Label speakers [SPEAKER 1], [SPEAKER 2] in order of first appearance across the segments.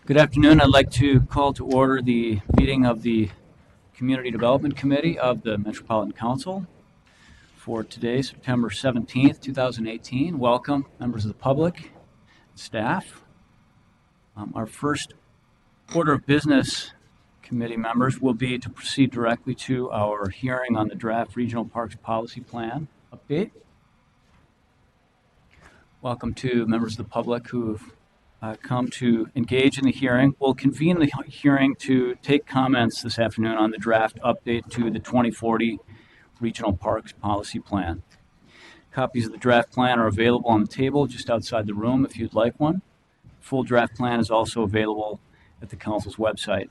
[SPEAKER 1] Good afternoon. I'd like to call to order the meeting of the Community Development Committee of the Metropolitan Council for today, September 17th, 2018. Welcome, members of the public, staff. Our first order of business, committee members, will be to proceed directly to our hearing on the draft Regional Parks Policy Plan update. Welcome to members of the public who've come to engage in the hearing. We'll convene the hearing to take comments this afternoon on the draft update to the 2040 Regional Parks Policy Plan. Copies of the draft plan are available on the table just outside the room if you'd like one. The full draft plan is also available at the Council's website.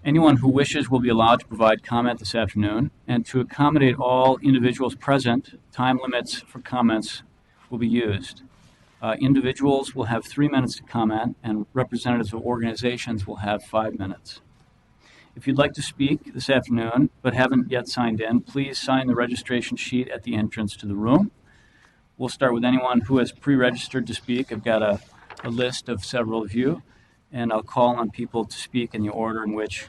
[SPEAKER 1] Anyone who wishes will be allowed to provide comment this afternoon, and to accommodate all individuals present, time limits for comments will be used. Individuals will have 3 minutes to comment, and representatives of organizations will have 5 minutes. If you'd like to speak this afternoon but haven't yet signed in, please sign the registration sheet at the entrance to the room. We'll start with anyone who has pre-registered to speak. I've got a list of several of you, and I'll call on people to speak in the order in which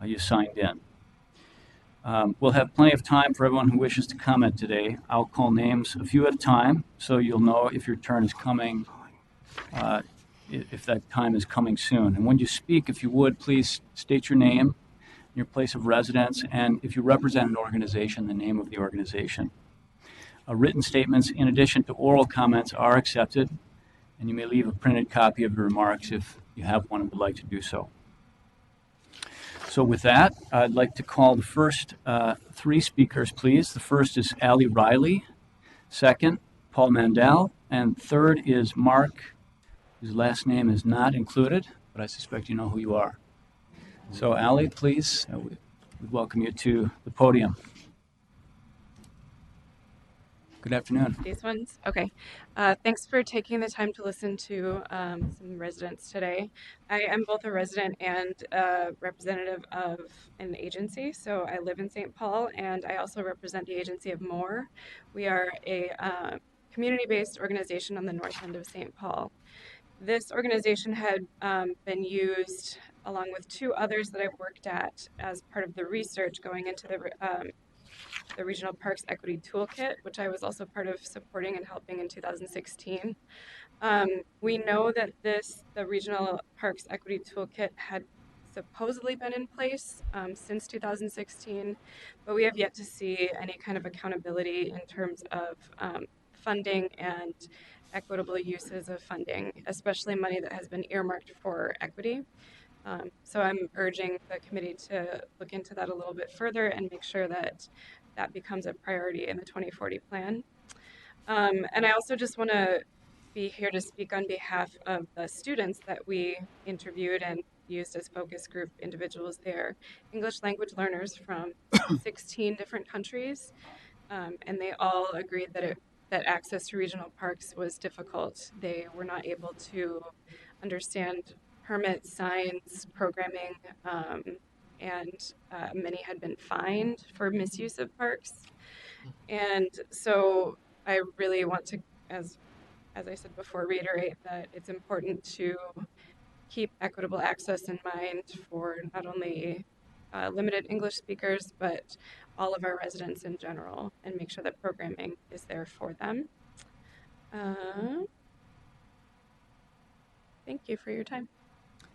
[SPEAKER 1] you signed in. We'll have plenty of time for everyone who wishes to comment today. I'll call names a few at a time, so you'll know if your turn is coming, if that time is coming soon. And when you speak, if you would, please state your name, your place of residence, and if you represent an organization, the name of the organization. Written statements, in addition to oral comments, are accepted, and you may leave a printed copy of your remarks if you have one and would like to do so. So with that, I'd like to call the first three speakers, please. The first is Allie Riley, second, Paul Mandel, and third is Mark, whose last name is not included, but I suspect you know who you are. So Allie, please, we welcome you to the podium. Good afternoon.
[SPEAKER 2] These ones? Okay. Thanks for taking the time to listen to some residents today. I am both a resident and a representative of an agency. So I live in St. Paul, and I also represent the agency of MORE. We are a community-based organization on the north end of St. Paul. This organization had been used along with two others that I've worked at as part of the research going into the Regional Parks Equity Toolkit, which I was also part of supporting and helping in 2016. We know that the Regional Parks Equity Toolkit had supposedly been in place since 2016, but we have yet to see any kind of accountability in terms of funding and equitable uses of funding, especially money that has been earmarked for equity. So I'm urging the committee to look into that a little bit further and make sure that that becomes a priority in the 2040 plan. And I also just want to be here to speak on behalf of the students that we interviewed and used as focus group individuals there, English language learners from 16 different countries, and they all agreed that access to regional parks was difficult. They were not able to understand permits, signs, programming, and many had been fined for misuse of parks. And so I really want to, as I said before, reiterate that it's important to keep equitable access in mind for not only limited English speakers, but all of our residents in general, and make sure that programming is there for them. Thank you for your time.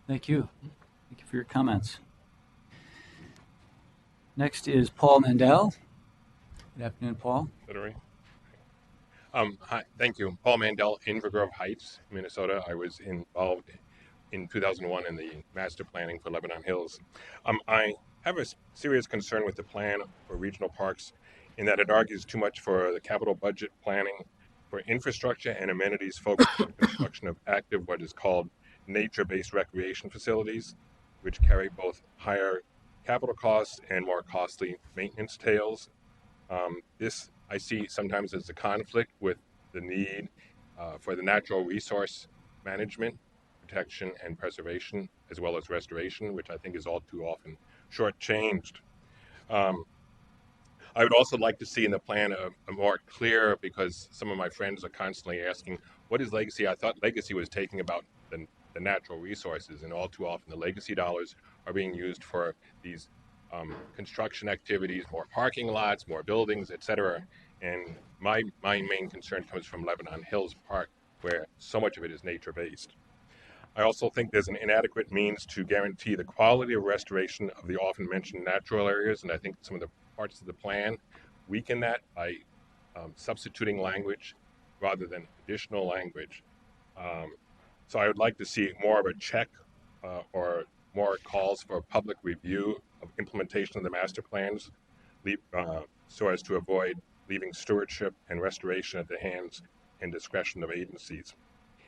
[SPEAKER 1] Thank you. Thank you for your comments. Next is Paul Mandel. Good afternoon, Paul.
[SPEAKER 3] Hi, thank you. Paul Mandel, Inver Heights, Minnesota. I was involved in 2001 in the master planning for Lebanon Hills. I have a serious concern with the plan for regional parks in that it argues too much for the capital budget planning for infrastructure and amenities focused on construction of active, what is called nature-based recreation facilities, which carry both higher capital costs and more costly maintenance tails. This I see sometimes as a conflict with the need for the natural resource management, protection, and preservation, as well as restoration, which I think is all too often shortchanged. I would also like to see in the plan a more clear, because some of my friends are constantly asking, what is legacy? I thought legacy was taking about the natural resources, and all too often the legacy dollars are being used for these construction activities, more parking lots, more buildings, etc. And my main concern comes from Lebanon Hills Park, where so much of it is nature-based. I also think there's an inadequate means to guarantee the quality of restoration of the often mentioned natural areas, and I think some of the parts of the plan weaken that by substituting language rather than additional language. So I would like to see more of a check or more calls for public review of implementation of the master plans, so as to avoid leaving stewardship and restoration at the hands and discretion of agencies.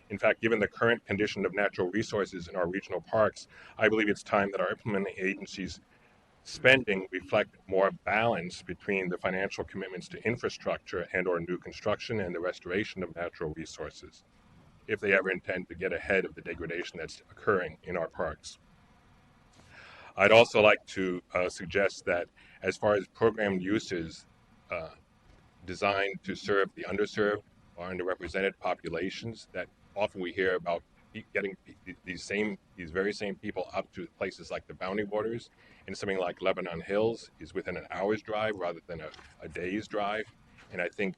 [SPEAKER 3] In fact, given the current condition of natural resources in our regional parks, I believe it's time that our implementing agencies' spending reflect more balance between the financial commitments to infrastructure and or new construction and the restoration of natural resources, if they ever intend to get ahead of the degradation that's occurring in our parks. I'd also like to suggest that as far as programmed uses designed to serve the underserved or underrepresented populations, that often we hear about getting these very same people up to places like the Bounty Borders, and something like Lebanon Hills is within an hour's drive rather than a day's drive. And I think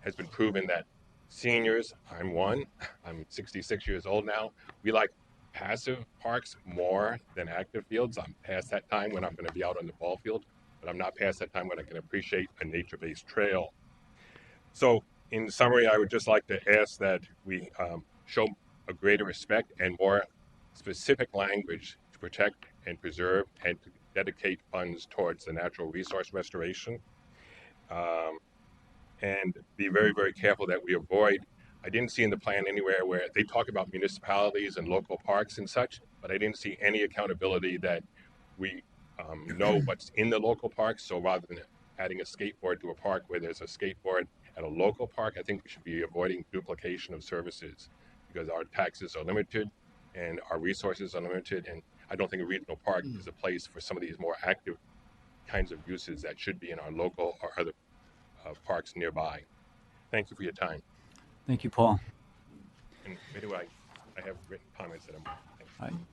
[SPEAKER 3] has been proven that seniors, I'm one, I'm 66 years old now, we like passive parks more than active fields. I'm past that time when I'm going to be out on the ball field, but I'm not past that time when I can appreciate a nature-based trail. So in summary, I would just like to ask that we show a greater respect and more specific language to protect and preserve and to dedicate funds towards the natural resource restoration. And be very, very careful that we avoid, I didn't see in the plan anywhere where they talk about municipalities and local parks and such, but I didn't see any accountability that we know what's in the local parks. So rather than adding a skateboard to a park where there's a skateboard at a local park, I think we should be avoiding duplication of services, because our taxes are limited and our resources are limited. And I don't think a regional park is a place for some of these more active kinds of uses that should be in our local or other parks nearby. Thank you for your time.
[SPEAKER 1] Thank you, Paul.
[SPEAKER 3] And anyway, I have written comments that I'm.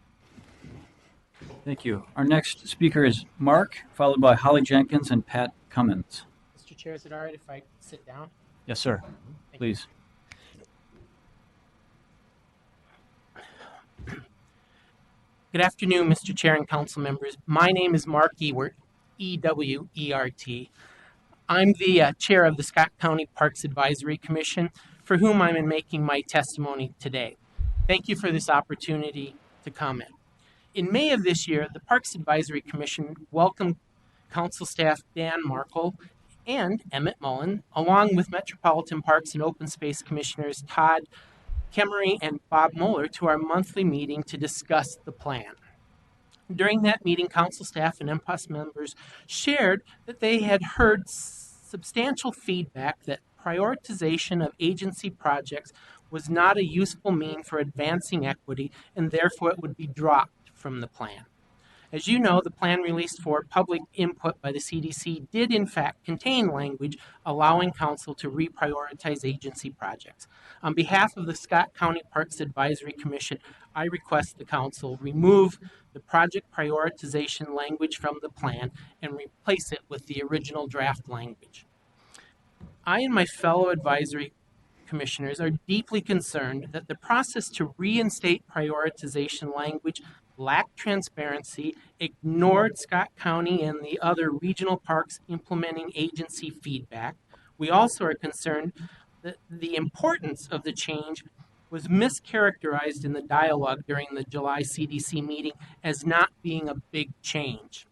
[SPEAKER 1] Thank you. Our next speaker is Mark, followed by Holly Jenkins and Pat Cummins.
[SPEAKER 4] Mr. Chair, is it all right if I sit down?
[SPEAKER 1] Yes, sir.
[SPEAKER 4] Thank
[SPEAKER 1] Please.
[SPEAKER 4] Good afternoon, Mr. Chair and council members. My name is Mark Ewert, E-W-E-R-T. I'm the chair of the Scott County Parks Advisory Commission, for whom I'm making my testimony today. Thank you for this opportunity to comment. In May of this year, the Parks Advisory Commission welcomed council staff Dan Markle and Emmett Mullen, along with Metropolitan Parks and Open Space Commissioners Todd Kemery and Bob Mueller, to our monthly meeting to discuss the plan. During that meeting, council staff and MPOS members shared that they had heard substantial feedback that prioritization of agency projects was not a useful mean for advancing equity, and therefore it would be dropped from the plan. As you know, the plan released for public input by the CDC did in fact contain language allowing council to reprioritize agency projects. On behalf of the Scott County Parks Advisory Commission, I request the council remove the project prioritization language from the plan and replace it with the original draft language. I and my fellow advisory commissioners are deeply concerned that the process to reinstate prioritization language lacked transparency, ignored Scott County and the other regional parks implementing agency feedback. We also are concerned that the importance of the change was mischaracterized in the dialogue during the July CDC meeting as not being a big change.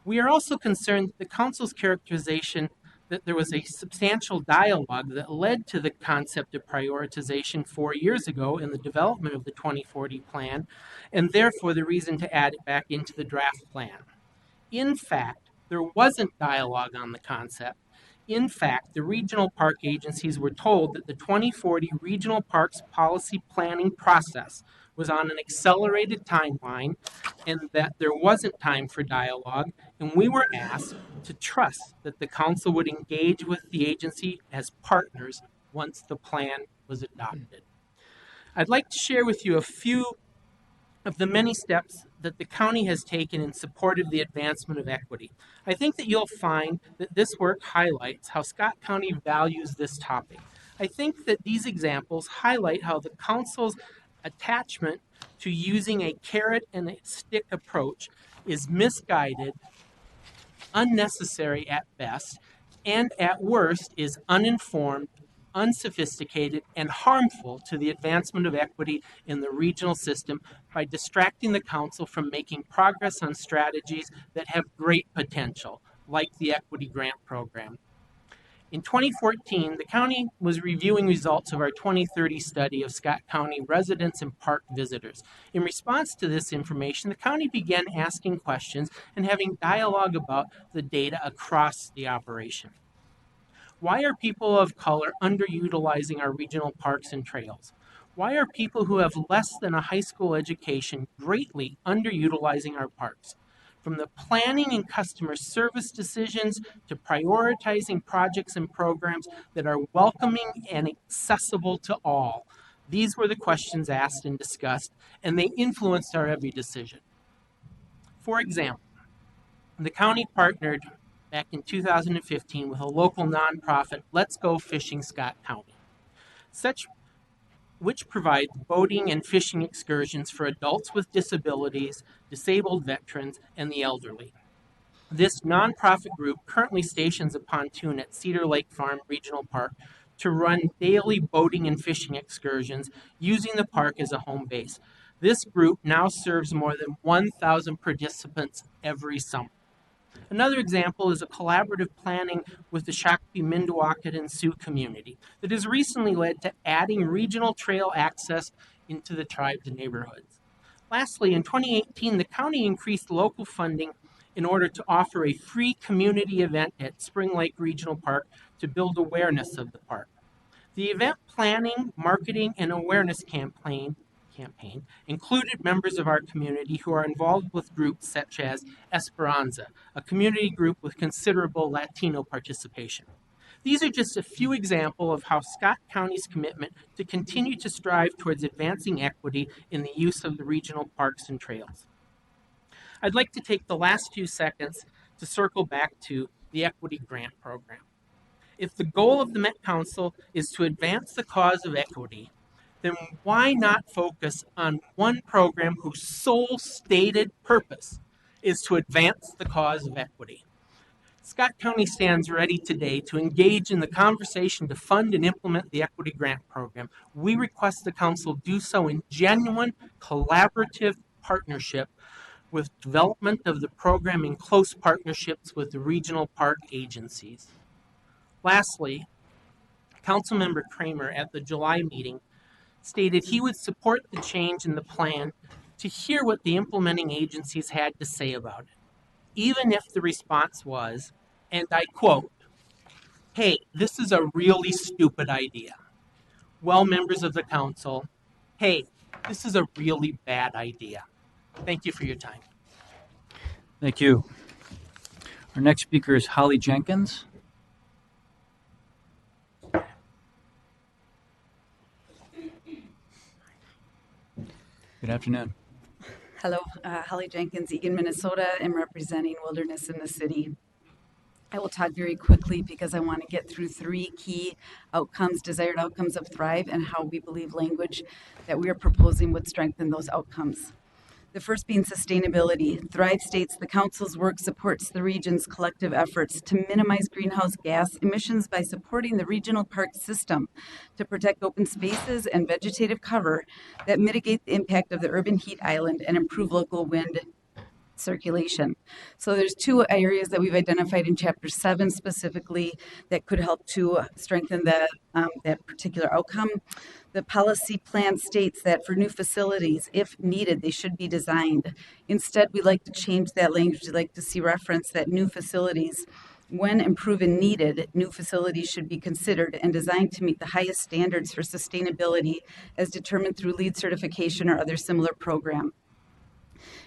[SPEAKER 4] We are also concerned that the council's characterization that there was a substantial dialogue that led to the concept of prioritization 4 years ago in the development of the 2040 plan, and therefore the reason to add it back into the draft plan. In fact, there wasn't dialogue on the concept. In fact, the regional park agencies were told that the 2040 Regional Parks Policy Planning process was on an accelerated timeline and that there wasn't time for dialogue, and we were asked to trust that the council would engage with the agency as partners once the plan was adopted. I'd like to share with you a few of the many steps that the county has taken in support of the advancement of equity. I think that you'll find that this work highlights how Scott County values this topic. I think that these examples highlight how the council's attachment to using a carrot and a stick approach is misguided, unnecessary at best, and at worst is uninformed, unsophisticated, and harmful to the advancement of equity in the regional system by distracting the council from making progress on strategies that have great potential, like the Equity Grant Program. In 2014, the county was reviewing results of our 2030 study of Scott County residents and park visitors. In response to this information, the county began asking questions and having dialogue about the data across the operation. Why are people of color underutilizing our regional parks and trails? Why are people who have less than a high school education greatly underutilizing our parks? From the planning and customer service decisions to prioritizing projects and programs that are welcoming and accessible to all, these were the questions asked and discussed, and they influenced our every decision. For example, the county partnered back in 2015 with a local nonprofit, Let's Go Fishing Scott County, which provides boating and fishing excursions for adults with disabilities, disabled veterans, and the elderly. This nonprofit group currently stations a pontoon at Cedar Lake Farm Regional Park to run daily boating and fishing excursions using the park as a home base. This group now serves more than 1,000 participants every summer. Another example is a collaborative planning with the Shakopee, Mindwacket, and Sioux community that has recently led to adding regional trail access into the tribe's neighborhoods. Lastly, in 2018, the county increased local funding in order to offer a free community event at Spring Lake Regional Park to build awareness of the park. The event planning, marketing, and awareness campaign included members of our community who are involved with groups such as Esperanza, a community group with considerable Latino participation. These are just a few examples of how Scott County's commitment to continue to strive towards advancing equity in the use of the regional parks and trails. I'd like to take the last few seconds to circle back to the Equity Grant Program. If the goal of the Met Council is to advance the cause of equity, then why not focus on one program whose sole stated purpose is to advance the cause of equity? Scott County stands ready today to engage in the conversation to fund and implement the Equity Grant Program. We request the Council do so in genuine, collaborative partnership with development of the program in close partnerships with the regional park agencies. Lastly, Councilmember Kramer at the July meeting stated he would support the change in the plan to hear what the implementing agencies had to say about it, even if the response was, and I quote, "Hey, this is a really stupid idea." Well, members of the council, hey, this is a really bad idea. Thank you for your time.
[SPEAKER 1] Thank you. Our next speaker is Holly Jenkins. Good afternoon.
[SPEAKER 5] Hello, Holly Jenkins, Eagan, Minnesota. I'm representing Wilderness in the City. I will talk very quickly because I want to get through three key outcomes, desired outcomes of Thrive, and how we believe language that we are proposing would strengthen those outcomes. The first being sustainability. Thrive states the Council's work supports the region's collective efforts to minimize greenhouse gas emissions by supporting the regional park system to protect open spaces and vegetative cover that mitigate the impact of the urban heat island and improve local wind circulation. So there's two areas that we've identified in Chapter 7 specifically that could help to strengthen that particular outcome. The policy plan states that for new facilities, if needed, they should be designed. Instead, we like to change that language. We'd like to see reference that new facilities, when improved and needed, new facilities should be considered and designed to meet the highest standards for sustainability as determined through LEED certification or other similar program.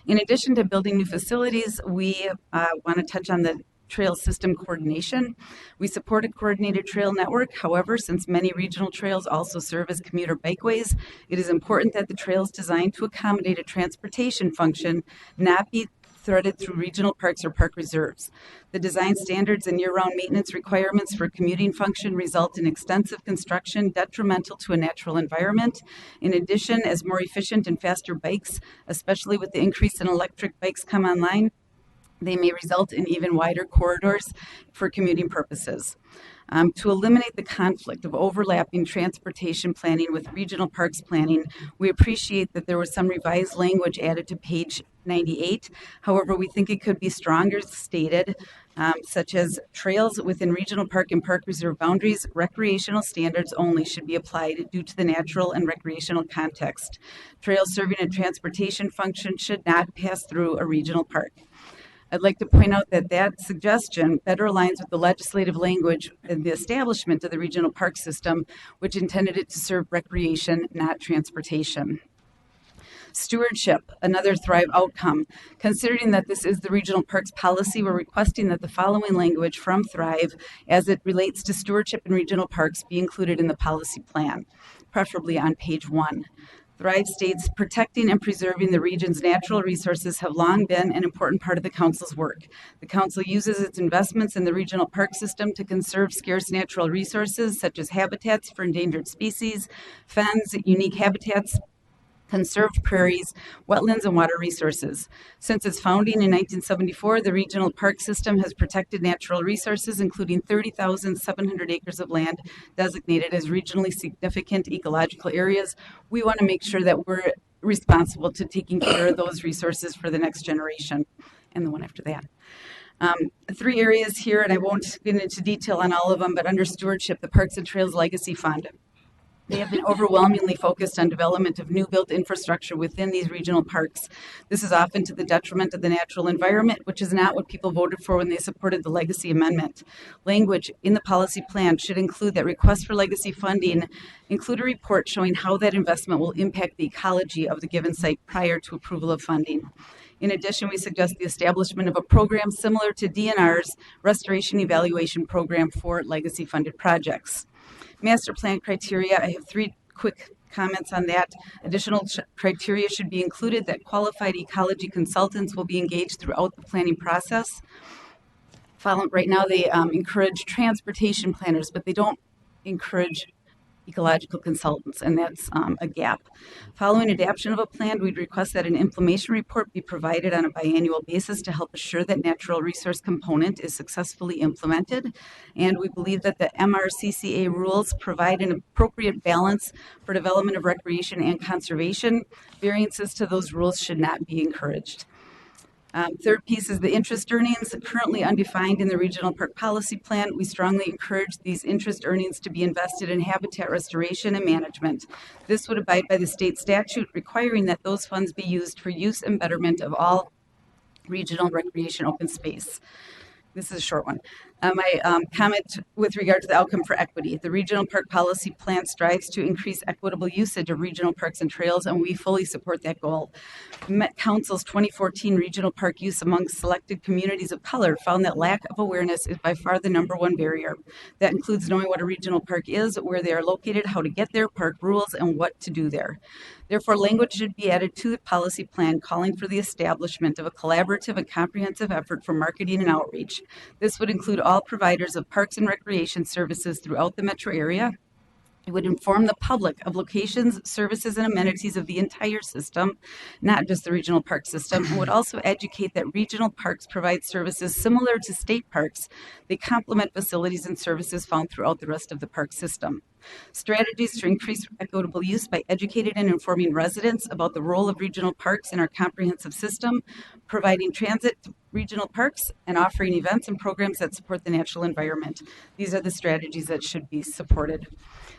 [SPEAKER 5] In addition to building new facilities, we want to touch on the trail system coordination. We support a coordinated trail network. However, since many regional trails also serve as commuter bikeways, it is important that the trails designed to accommodate a transportation function not be threaded through regional parks or park reserves. The design standards and year-round maintenance requirements for commuting function result in extensive construction detrimental to a natural environment. In addition, as more efficient and faster bikes, especially with the increase in electric bikes, come online, they may result in even wider corridors for commuting purposes. To eliminate the conflict of overlapping transportation planning with regional parks planning, we appreciate that there was some revised language added to page 98. However, we think it could be stronger stated, such as trails within regional park and park reserve boundaries, recreational standards only should be applied due to the natural and recreational context. Trails serving a transportation function should not pass through a regional park. I'd like to point out that that suggestion better aligns with the legislative language and the establishment of the regional park system, which intended it to serve recreation, not transportation. Stewardship, another Thrive outcome. Considering that this is the regional parks policy, we're requesting that the following language from Thrive as it relates to stewardship in regional parks be included in the policy plan, preferably on page 1. Thrive states, protecting and preserving the region's natural resources have long been an important part of the Council's work. The Council uses its investments in the regional park system to conserve scarce natural resources such as habitats for endangered species, fens, unique habitats, conserved prairies, wetlands, and water resources. Since its founding in 1974, the regional park system has protected natural resources, including 30,700 acres of land designated as regionally significant ecological areas. We want to make sure that we're responsible to taking care of those resources for the next generation and the one after that. 3 areas here, and I won't get into detail on all of them, but under stewardship, the Parks and Trails Legacy Fund. They have been overwhelmingly focused on development of new built infrastructure within these regional parks. This is often to the detriment of the natural environment, which is not what people voted for when they supported the Legacy Amendment. Language in the policy plan should include that requests for legacy funding include a report showing how that investment will impact the ecology of the given site prior to approval of funding. In addition, we suggest the establishment of a program similar to DNR's Restoration Evaluation Program for legacy funded projects. Master plan criteria, I have 3 quick comments on that. Additional criteria should be included that qualified ecology consultants will be engaged throughout the planning process. Right now, they encourage transportation planners, but they don't encourage ecological consultants, and that's a gap. Following adoption of a plan, we'd request that an implementation report be provided on a biannual basis to help assure that natural resource component is successfully implemented. And we believe that the MRCCA rules provide an appropriate balance for development of recreation and conservation. Variances to those rules should not be encouraged. Third piece is the interest earnings, currently undefined in the regional park policy plan. We strongly encourage these interest earnings to be invested in habitat restoration and management. This would abide by the state statute requiring that those funds be used for use and betterment of all regional recreation open space. This is a short one. My comment with regard to the outcome for equity. The regional park policy plan strives to increase equitable usage of regional parks and trails, and we fully support that goal. Met Council's 2014 regional park use among selected communities of color found that lack of awareness is by far the #1 barrier. That includes knowing what a regional park is, where they are located, how to get there, park rules, and what to do there. Therefore, language should be added to the policy plan calling for the establishment of a collaborative and comprehensive effort for marketing and outreach. This would include all providers of parks and recreation services throughout the metro area. It would inform the public of locations, services, and amenities of the entire system, not just the regional park system, and would also educate that regional parks provide services similar to state parks. They complement facilities and services found throughout the rest of the park system. Strategies to increase equitable use by educating and informing residents about the role of regional parks in our comprehensive system, providing transit to regional parks, and offering events and programs that support the natural environment. These are the strategies that should be supported.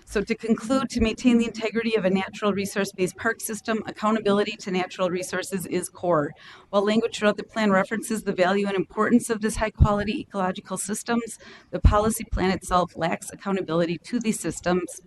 [SPEAKER 5] So to conclude, to maintain the integrity of a natural resource-based park system, accountability to natural resources is core. While language throughout the plan references the value and importance of this high-quality ecological systems, the policy plan itself lacks accountability to these systems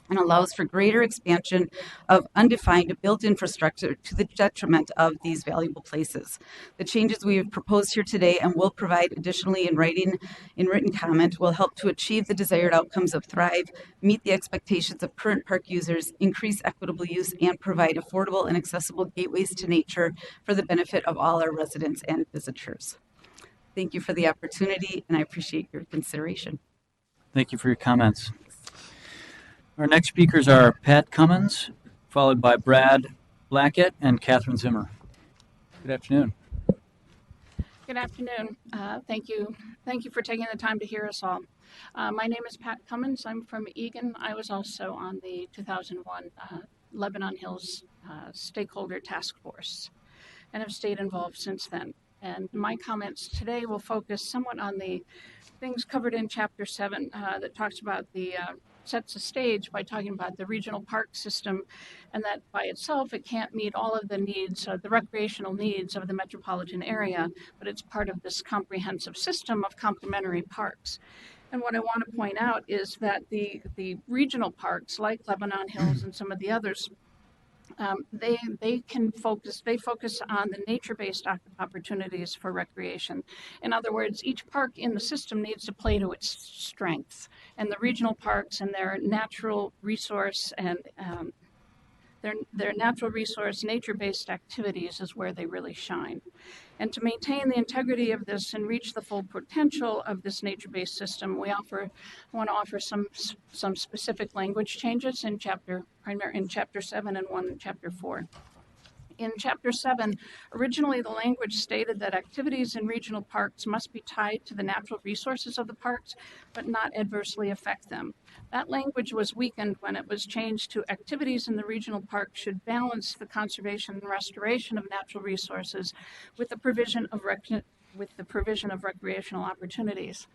[SPEAKER 5] and allows for greater expansion of undefined built infrastructure to the detriment of these valuable places. The changes we have proposed here today and will provide additionally in written comment will help to achieve the desired outcomes of Thrive, meet the expectations of current park users, increase equitable use, and provide affordable and accessible gateways to nature for the benefit of all our residents and visitors. Thank you for the opportunity, and I appreciate your consideration.
[SPEAKER 1] Thank you for your comments. Our next speakers are Pat Cummins, followed by Brad Blackett and Catherine Zimmer. Good afternoon.
[SPEAKER 6] Good afternoon. Thank you. Thank you for taking the time to hear us all. My name is Pat Cummins. I'm from Eagan. I was also on the 2001 Lebanon Hills Stakeholder Task Force and have stayed involved since then. And my comments today will focus somewhat on the things covered in Chapter 7 that talks about sets a stage by talking about the regional park system, and that by itself it can't meet all of the needs, the recreational needs of the metropolitan area, but it's part of this comprehensive system of complementary parks. And what I want to point out is that the regional parks like Lebanon Hills and some of the others, they focus on the nature-based opportunities for recreation. In other words, each park in the system needs to play to its strengths, and the regional parks and their natural resource and their natural resource nature-based activities is where they really shine. And to maintain the integrity of this and reach the full potential of this nature-based system, we want to offer some specific language changes in Chapter 7 and one in Chapter 4. In Chapter 7, originally the language stated that activities in regional parks must be tied to the natural resources of the parks, but not adversely affect them. That language was weakened when it was changed to activities in the regional park should balance the conservation and restoration of natural resources with the provision of recreational opportunities.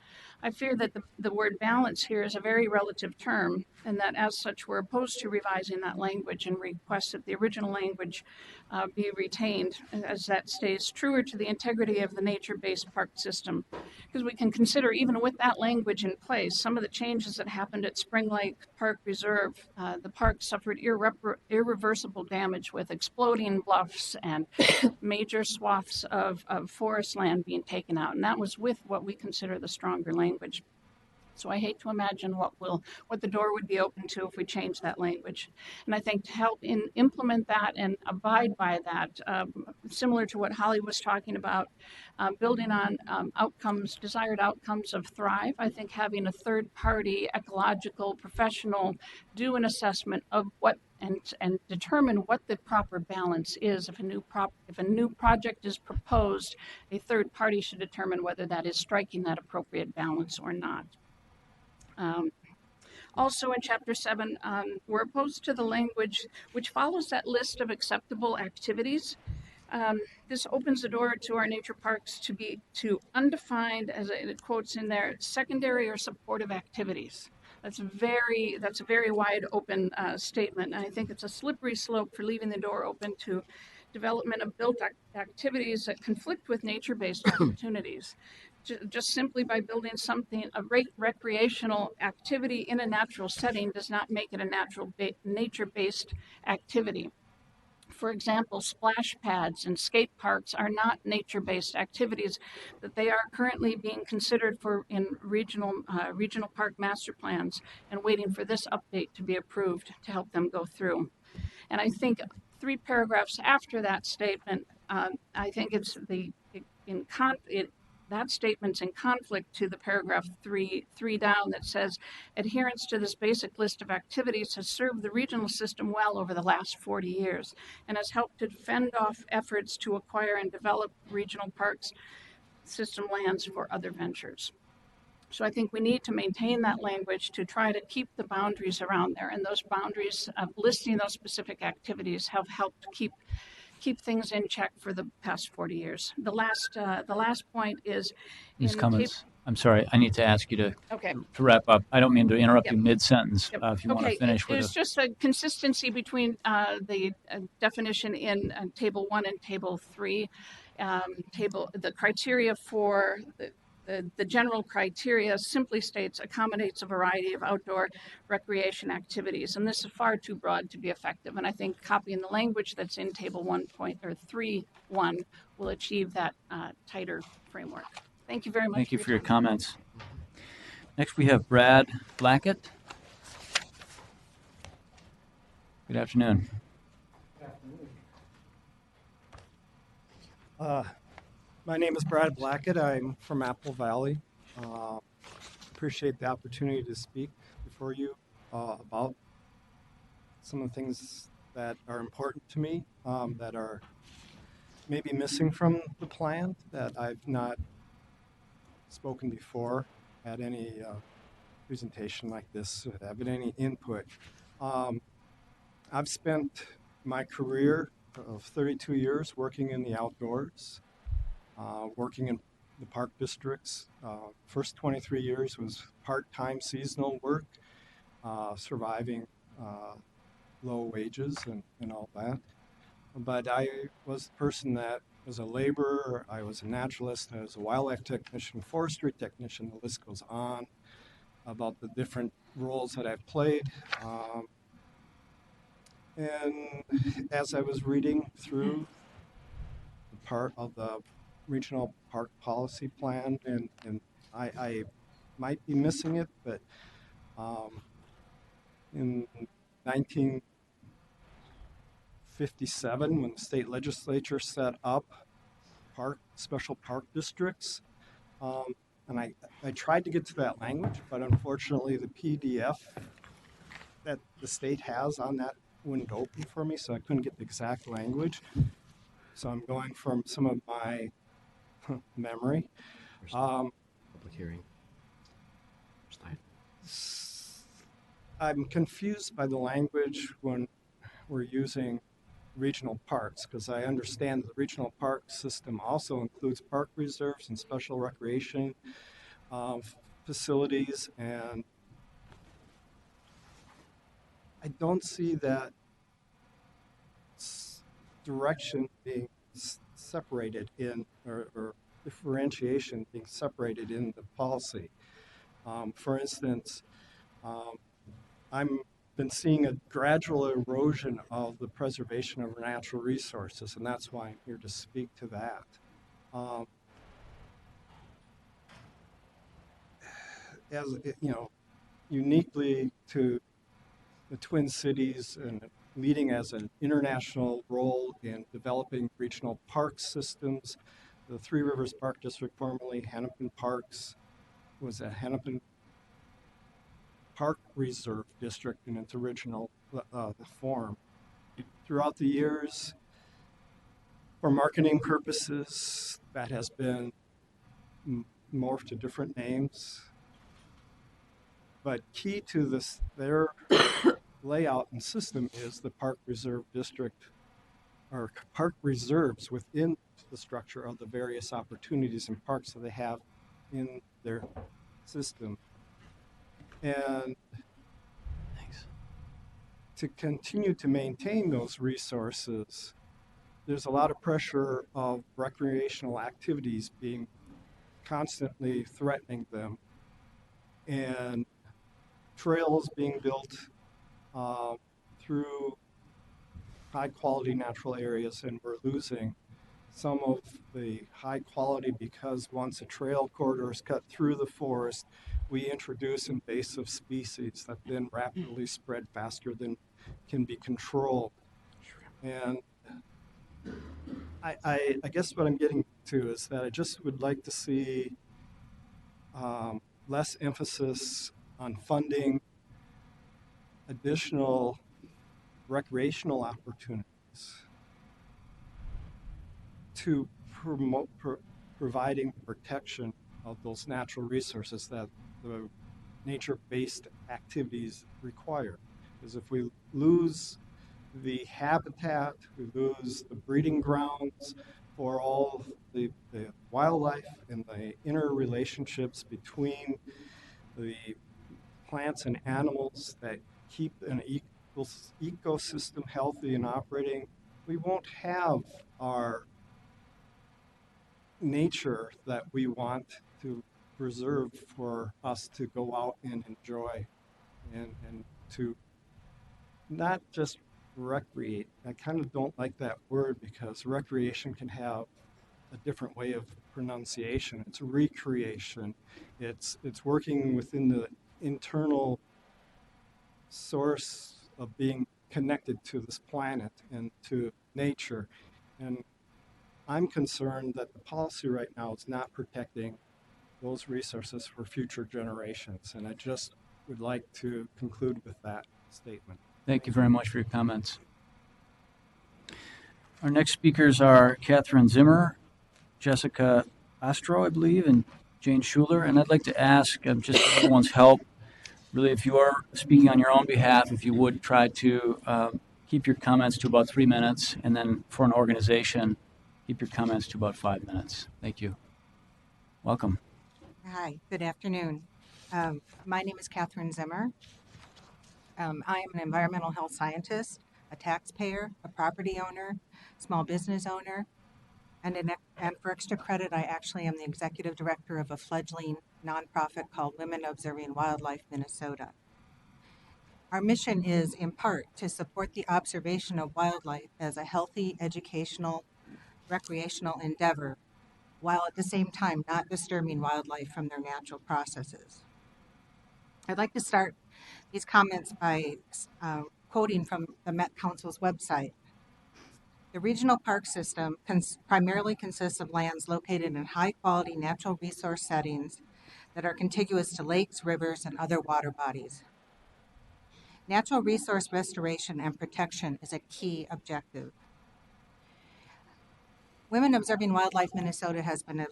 [SPEAKER 6] I fear that the word balance here is a very relative term, and that as such we're opposed to revising that language and request that the original language be retained, as that stays truer to the integrity of the nature-based park system. Because we can consider, even with that language in place, some of the changes that happened at Spring Lake Park Reserve. The park suffered irreversible damage with exploding bluffs and major swaths of forest land being taken out, and that was with what we consider the stronger language. So I hate to imagine what the door would be open to if we change that language. And I think to help implement that and abide by that, similar to what Holly was talking about, building on desired outcomes of Thrive, I think having a third-party ecological professional do an assessment of what and determine what the proper balance is. If a new project is proposed, a third party should determine whether that is striking that appropriate balance or not. Also in Chapter 7, we're opposed to the language which follows that list of acceptable activities. This opens the door to our nature parks to undefined, as it quotes in there, secondary or supportive activities. That's a very wide open statement, and I think it's a slippery slope for leaving the door open to development of built activities that conflict with nature-based opportunities. Just simply by building a recreational activity in a natural setting does not make it a nature-based activity. For example, splash pads and skate parks are not nature-based activities, but they are currently being considered in regional park master plans and waiting for this update to be approved to help them go through. And I think 3 paragraphs after that statement, I think that statement's in conflict to the paragraph 3 down that says adherence to this basic list of activities has served the regional system well over the last 40 years and has helped to fend off efforts to acquire and develop regional parks system lands for other ventures. So I think we need to maintain that language to try to keep the boundaries around there, and those boundaries of listing those specific activities have helped keep things in check for the past 40 years. The last point is
[SPEAKER 1] Ms. Cummins, I'm sorry, I need to ask you to
[SPEAKER 6] okay.
[SPEAKER 1] to wrap up. I don't mean to interrupt
[SPEAKER 6] Yep.
[SPEAKER 1] you mid-sentence.
[SPEAKER 6] Yep.
[SPEAKER 1] If you want to finish with
[SPEAKER 6] It's just a consistency between the definition in Table 1 and Table 3. The criteria for the The general criteria simply states accommodates a variety of outdoor recreation activities, and this is far too broad to be effective. And I think copying the language that's in Table 1.3.1 will achieve that tighter framework. Thank you very much.
[SPEAKER 1] Thank you for your
[SPEAKER 6] time.
[SPEAKER 1] comments. Next, we have Brad Blackett. Good afternoon.
[SPEAKER 7] My name is Brad Blackett. I'm from Apple Valley. Appreciate the opportunity to speak before you about some of the things that are important to me, that are maybe missing from the plan, that I've not spoken before at any presentation like this, have any input. I've spent my career of 32 years working in the outdoors, working in the park districts. First 23 years was part-time seasonal work, surviving low wages and all that. But I was the person that was a laborer, I was a naturalist, I was a wildlife technician, forestry technician, the list goes on about the different roles that I've played. And as I was reading through the part of the regional park policy plan, and I might be missing it, but in 1957, when the state legislature set up special park districts, and I tried to get to that language, but unfortunately the PDF that the state has on that wouldn't open for me, so I couldn't get the exact language. So I'm going from some of my memory.
[SPEAKER 8] Public hearing.
[SPEAKER 7] I'm confused by the language when we're using regional parks, because I understand the regional park system also includes park reserves and special recreation facilities, and I don't see that direction being separated in, or differentiation being separated in the policy. For instance, I've been seeing a gradual erosion of the preservation of natural resources, and that's why I'm here to speak to that. As you know, uniquely to the Twin Cities and leading as an international role in developing regional park systems. The Three Rivers Park District, formerly Hennepin Parks, was a Hennepin Park Reserve District in its original form. Throughout the years, for marketing purposes, that has been morphed to different names. But key to this, their layout and system is the Park Reserve District, or park reserves within the structure of the various opportunities and parks that they have in their system. And to continue to maintain those resources, there's a lot of pressure of recreational activities being constantly threatening them, and trails being built through high quality natural areas, and we're losing some of the high quality because once a trail corridor is cut through the forest, we introduce invasive species that then rapidly spread faster than can be controlled. And I guess what I'm getting to is that I just would like to see less emphasis on funding additional recreational opportunities to promote providing protection of those natural resources that the nature-based activities require. Because if we lose the habitat, we lose the breeding grounds for all the wildlife and the interrelationships between the plants and animals that keep an ecosystem healthy and operating, we won't have our nature that we want to reserved for us to go out and enjoy and to not just recreate. I kind of don't like that word because recreation can have a different way of pronunciation. It's recreation. It's working within the internal source of being connected to this planet and to nature. And I'm concerned that the policy right now is not protecting those resources for future generations. And I just would like to conclude with that statement.
[SPEAKER 1] Thank you very much for your comments. Our next speakers are Catherine Zimmer, Jessica Astro, I believe, and Jane Schuler. And I'd like to ask, just for everyone's help, really, if you are speaking on your own behalf, if you would try to keep your comments to about 3 minutes, and then for an organization, keep your comments to about 5 minutes. Thank you. Welcome.
[SPEAKER 9] Hi, good afternoon. My name is Catherine Zimmer. I am an environmental health scientist, a taxpayer, a property owner, small business owner, and for extra credit, I actually am the executive director of a fledgling nonprofit called Women Observing Wildlife Minnesota. Our mission is, in part, to support the observation of wildlife as a healthy, educational, recreational endeavor, while at the same time not disturbing wildlife from their natural processes. I'd like to start these comments by quoting from the Met Council's website. The regional park system primarily consists of lands located in high-quality natural resource settings that are contiguous to lakes, rivers, and other water bodies. Natural resource restoration and protection is a key objective. Women Observing Wildlife Minnesota has been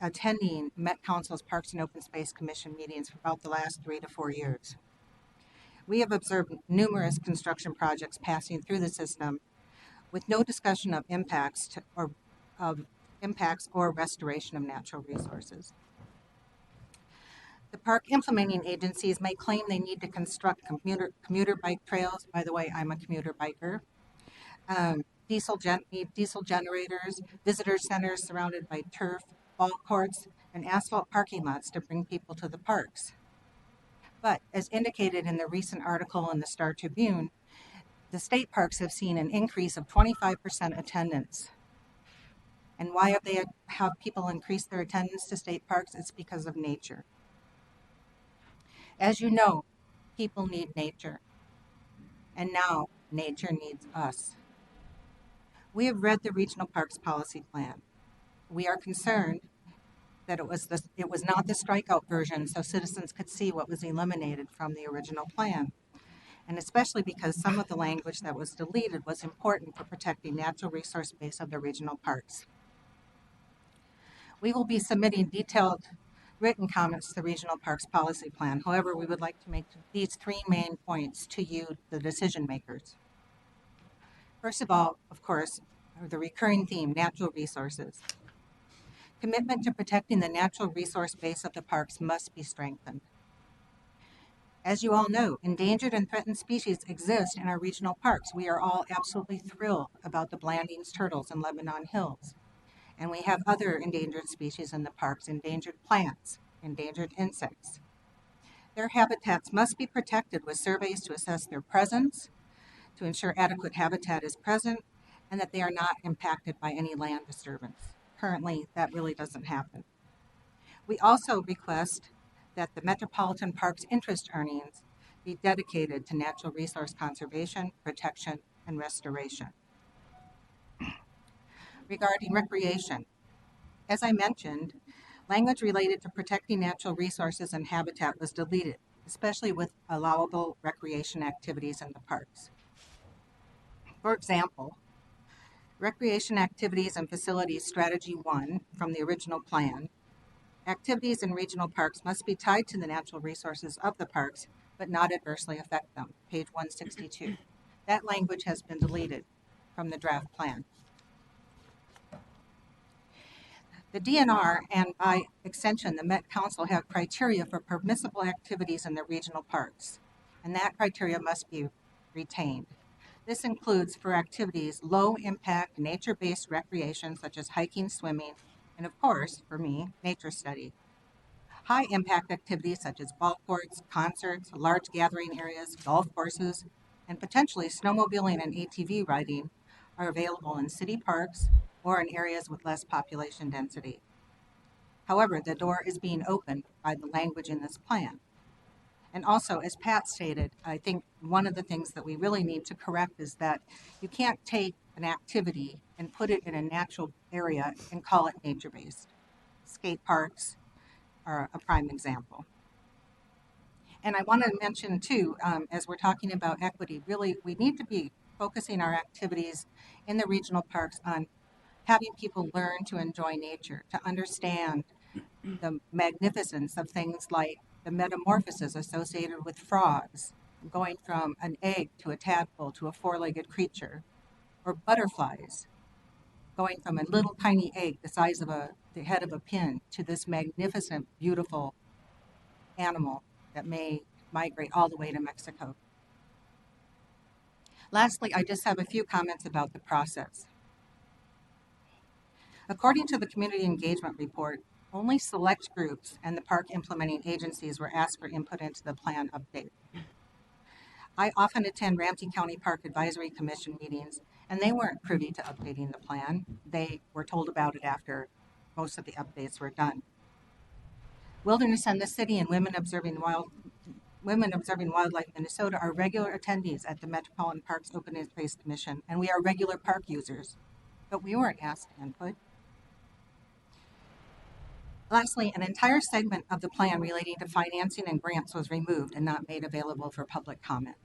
[SPEAKER 9] attending Met Council's Parks and Open Space Commission meetings for about the last 3 to 4 years. We have observed numerous construction projects passing through the system with no discussion of impacts or restoration of natural resources. The park implementing agencies may claim they need to construct commuter bike trails. By the way, I'm a commuter biker. Diesel generators, visitor centers surrounded by turf, ball courts, and asphalt parking lots to bring people to the parks. But as indicated in the recent article in the Star Tribune, the state parks have seen an increase of 25% attendance. And why have people increased their attendance to state parks? It's because of nature. As you know, people need nature. And now nature needs us. We have read the Regional Parks Policy Plan. We are concerned that it was not the strikeout version so citizens could see what was eliminated from the original plan. And especially because some of the language that was deleted was important for protecting natural resource base of the regional parks. We will be submitting detailed written comments to the Regional Parks Policy Plan. However, we would like to make these 3 main points to you, the decision makers. First of all, of course, the recurring theme, natural resources. Commitment to protecting the natural resource base of the parks must be strengthened. As you all know, endangered and threatened species exist in our regional parks. We are all absolutely thrilled about the Blandings turtles in Lebanon Hills. And we have other endangered species in the parks, endangered plants, endangered insects. Their habitats must be protected with surveys to assess their presence, to ensure adequate habitat is present, and that they are not impacted by any land disturbance. Currently, that really doesn't happen. We also request that the Metropolitan Parks interest earnings be dedicated to natural resource conservation, protection, and restoration. Regarding recreation, as I mentioned, language related to protecting natural resources and habitat was deleted, especially with allowable recreation activities in the parks. For example, Recreation Activities and Facilities Strategy 1 from the original plan, activities in regional parks must be tied to the natural resources of the parks, but not adversely affect them, page 162. That language has been deleted from the draft plan. The DNR and by extension the Met Council have criteria for permissible activities in the regional parks, and that criteria must be retained. This includes for activities low impact nature-based recreation such as hiking, swimming, and of course, for me, nature study. High-impact activities such as ball courts, concerts, large gathering areas, golf courses, and potentially snowmobiling and ATV riding are available in city parks or in areas with less population density. However, the door is being opened by the language in this plan. And also, as Pat stated, I think one of the things that we really need to correct is that you can't take an activity and put it in a natural area and call it nature-based. Skate parks are a prime example. And I want to mention too, as we're talking about equity, really we need to be focusing our activities in the regional parks on having people learn to enjoy nature, to understand the magnificence of things like the metamorphosis associated with frogs, going from an egg to a tadpole to a four-legged creature, or butterflies, going from a little tiny egg the size of the head of a pin to this magnificent, beautiful animal that may migrate all the way to Mexico. Lastly, I just have a few comments about the process. According to the Community Engagement Report, only select groups and the park implementing agencies were asked for input into the plan update. I often attend Ramsey County Park Advisory Commission meetings, and they weren't privy to updating the plan. They were told about it after most of the updates were done. Wilderness and the City and Women Observing Wildlife Minnesota are regular attendees at the Metropolitan Parks Open Space Commission, and we are regular park users, but we weren't asked input. Lastly, an entire segment of the plan relating to financing and grants was removed and not made available for public comment.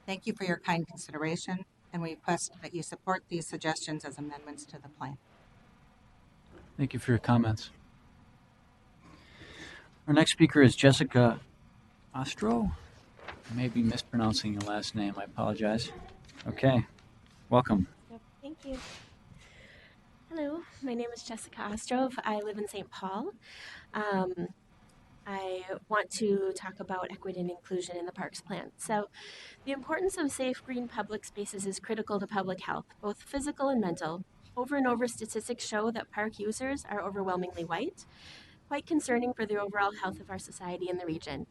[SPEAKER 9] Thank you for your kind consideration, and we request that you support these suggestions as amendments to the plan.
[SPEAKER 1] Thank you for your comments. Our next speaker is Jessica Ostro. I may be mispronouncing your last name. I apologize. Okay, welcome.
[SPEAKER 10] Yep, thank you. Hello, my name is Jessica Ostrov. I live in St. Paul. I want to talk about equity and inclusion in the Parks Plan. So, the importance of safe, green public spaces is critical to public health, both physical and mental. Over and over, statistics show that park users are overwhelmingly white, quite concerning for the overall health of our society and the region.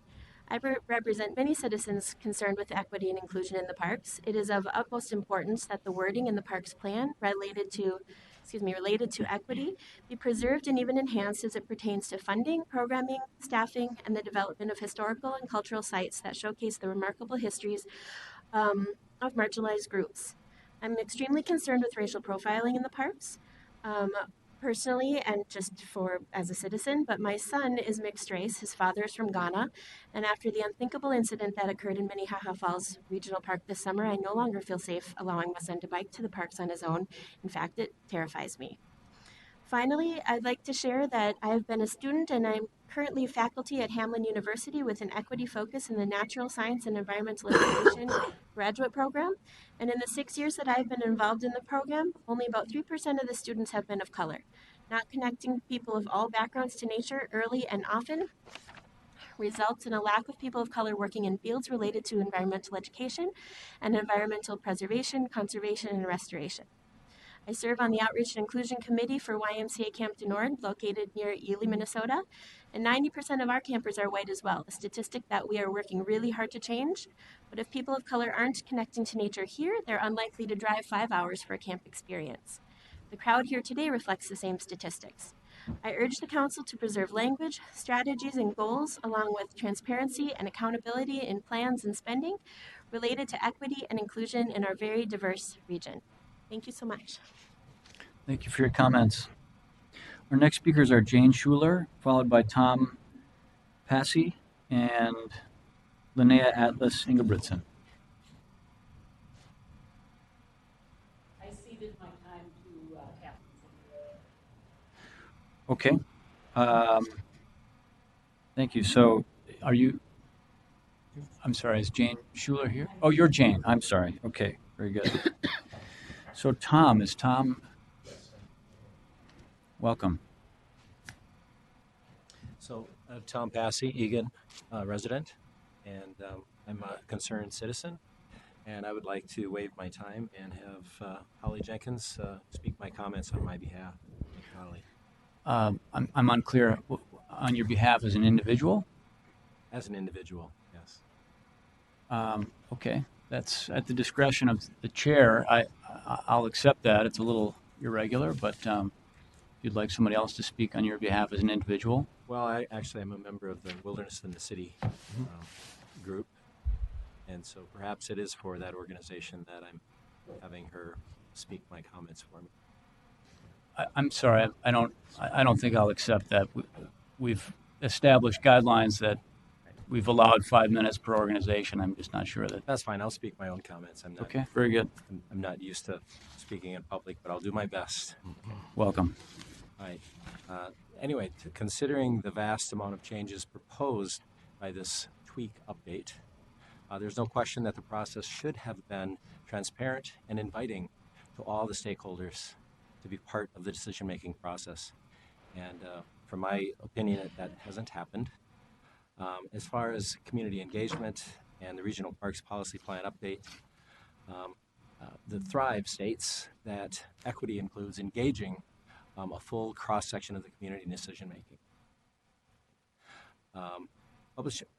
[SPEAKER 10] I represent many citizens concerned with equity and inclusion in the parks. It is of utmost importance that the wording in the Parks Plan related to equity be preserved and even enhanced as it pertains to funding, programming, staffing, and the development of historical and cultural sites that showcase the remarkable histories of marginalized groups. I'm extremely concerned with racial profiling in the parks. Personally, and just as a citizen, but my son is mixed race. His father is from Ghana, and after the unthinkable incident that occurred in Minnehaha Falls Regional Park this summer, I no longer feel safe allowing my son to bike to the parks on his own. In fact, it terrifies me. Finally, I'd like to share that I have been a student and I'm currently faculty at Hamline University with an equity focus in the Natural Science and Environmental Information graduate program. And in the 6 years that I've been involved in the program, only about 3% of the students have been of color. Not connecting people of all backgrounds to nature early and often results in a lack of people of color working in fields related to environmental education and environmental preservation, conservation, and restoration. I serve on the Outreach and Inclusion Committee for YMCA Camp du Nord, located near Ely, Minnesota, and 90% of our campers are white as well, a statistic that we are working really hard to change. But if people of color aren't connecting to nature here, they're unlikely to drive 5 hours for a camp experience. The crowd here today reflects the same statistics. I urge the Council to preserve language, strategies, and goals, along with transparency and accountability in plans and spending related to equity and inclusion in our very diverse region. Thank you so much.
[SPEAKER 1] Thank you for your comments. Our next speakers are Jane Schuler, followed by Tom Passy and Lynea Atlas Ingebrigtsen.
[SPEAKER 11] I ceded my time to Captain.
[SPEAKER 1] Okay. Thank you. So I'm sorry, is Jane Schuler here? Oh, you're Jane. I'm sorry. Okay, very good. So is Tom, welcome.
[SPEAKER 8] So Tom Passy, Egan resident, and I'm a concerned citizen, and I would like to waive my time and have Holly Jenkins speak my comments on my behalf. Thank you, Holly.
[SPEAKER 1] I'm unclear. on your behalf as an individual?
[SPEAKER 8] As an individual, yes.
[SPEAKER 1] Okay, that's at the discretion of the chair. I'll accept that. It's a little irregular, but if you'd like somebody else to speak on your behalf as an individual.
[SPEAKER 8] Well, I'm a member of the Wilderness in the City group, and so perhaps it is for that organization that I'm having her speak my comments for me.
[SPEAKER 1] I'm sorry, I don't think I'll accept that. We've established guidelines that we've allowed 5 minutes per organization. I'm just not sure that.
[SPEAKER 8] That's fine. I'll speak my own comments. I'm not,
[SPEAKER 1] okay, very good.
[SPEAKER 8] I'm not used to speaking in public, but I'll do my best.
[SPEAKER 1] Welcome.
[SPEAKER 8] All right. Anyway, considering the vast amount of changes proposed by this tweak update, there's no question that the process should have been transparent and inviting to all the stakeholders to be part of the decision-making process. And from my opinion, that hasn't happened. As far as community engagement and the Regional Parks Policy Plan update, the Thrive states that equity includes engaging a full cross-section of the community in decision-making.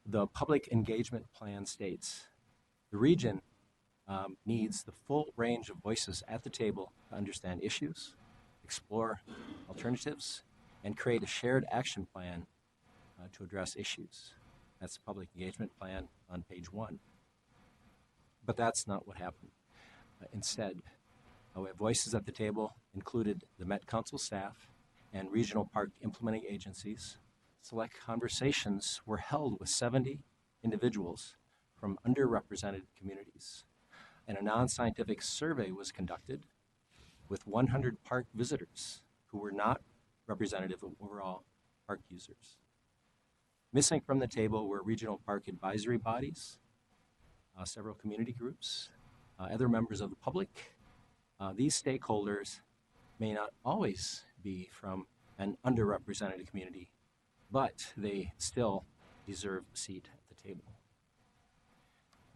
[SPEAKER 8] The Public Engagement Plan states the region needs the full range of voices at the table to understand issues, explore alternatives, and create a shared action plan to address issues. That's the Public Engagement Plan on page 1. But that's not what happened. Instead, we have voices at the table included the Met Council staff and regional park implementing agencies. Select conversations were held with 70 individuals from underrepresented communities. And a non-scientific survey was conducted with 100 park visitors who were not representative of overall park users. Missing from the table were regional park advisory bodies, several community groups, other members of the public. These stakeholders may not always be from an underrepresented community, but they still deserve a seat at the table.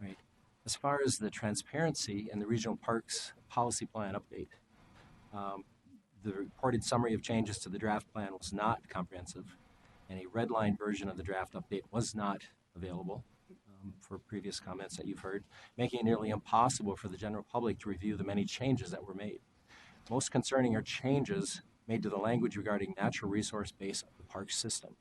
[SPEAKER 8] Right. As far as the transparency and the Regional Parks Policy Plan update, the reported summary of changes to the draft plan was not comprehensive, and a redline version of the draft update was not available for previous comments that you've heard, making it nearly impossible for the general public to review the many changes that were made. Most concerning are changes made to the language regarding natural resource base of the park system.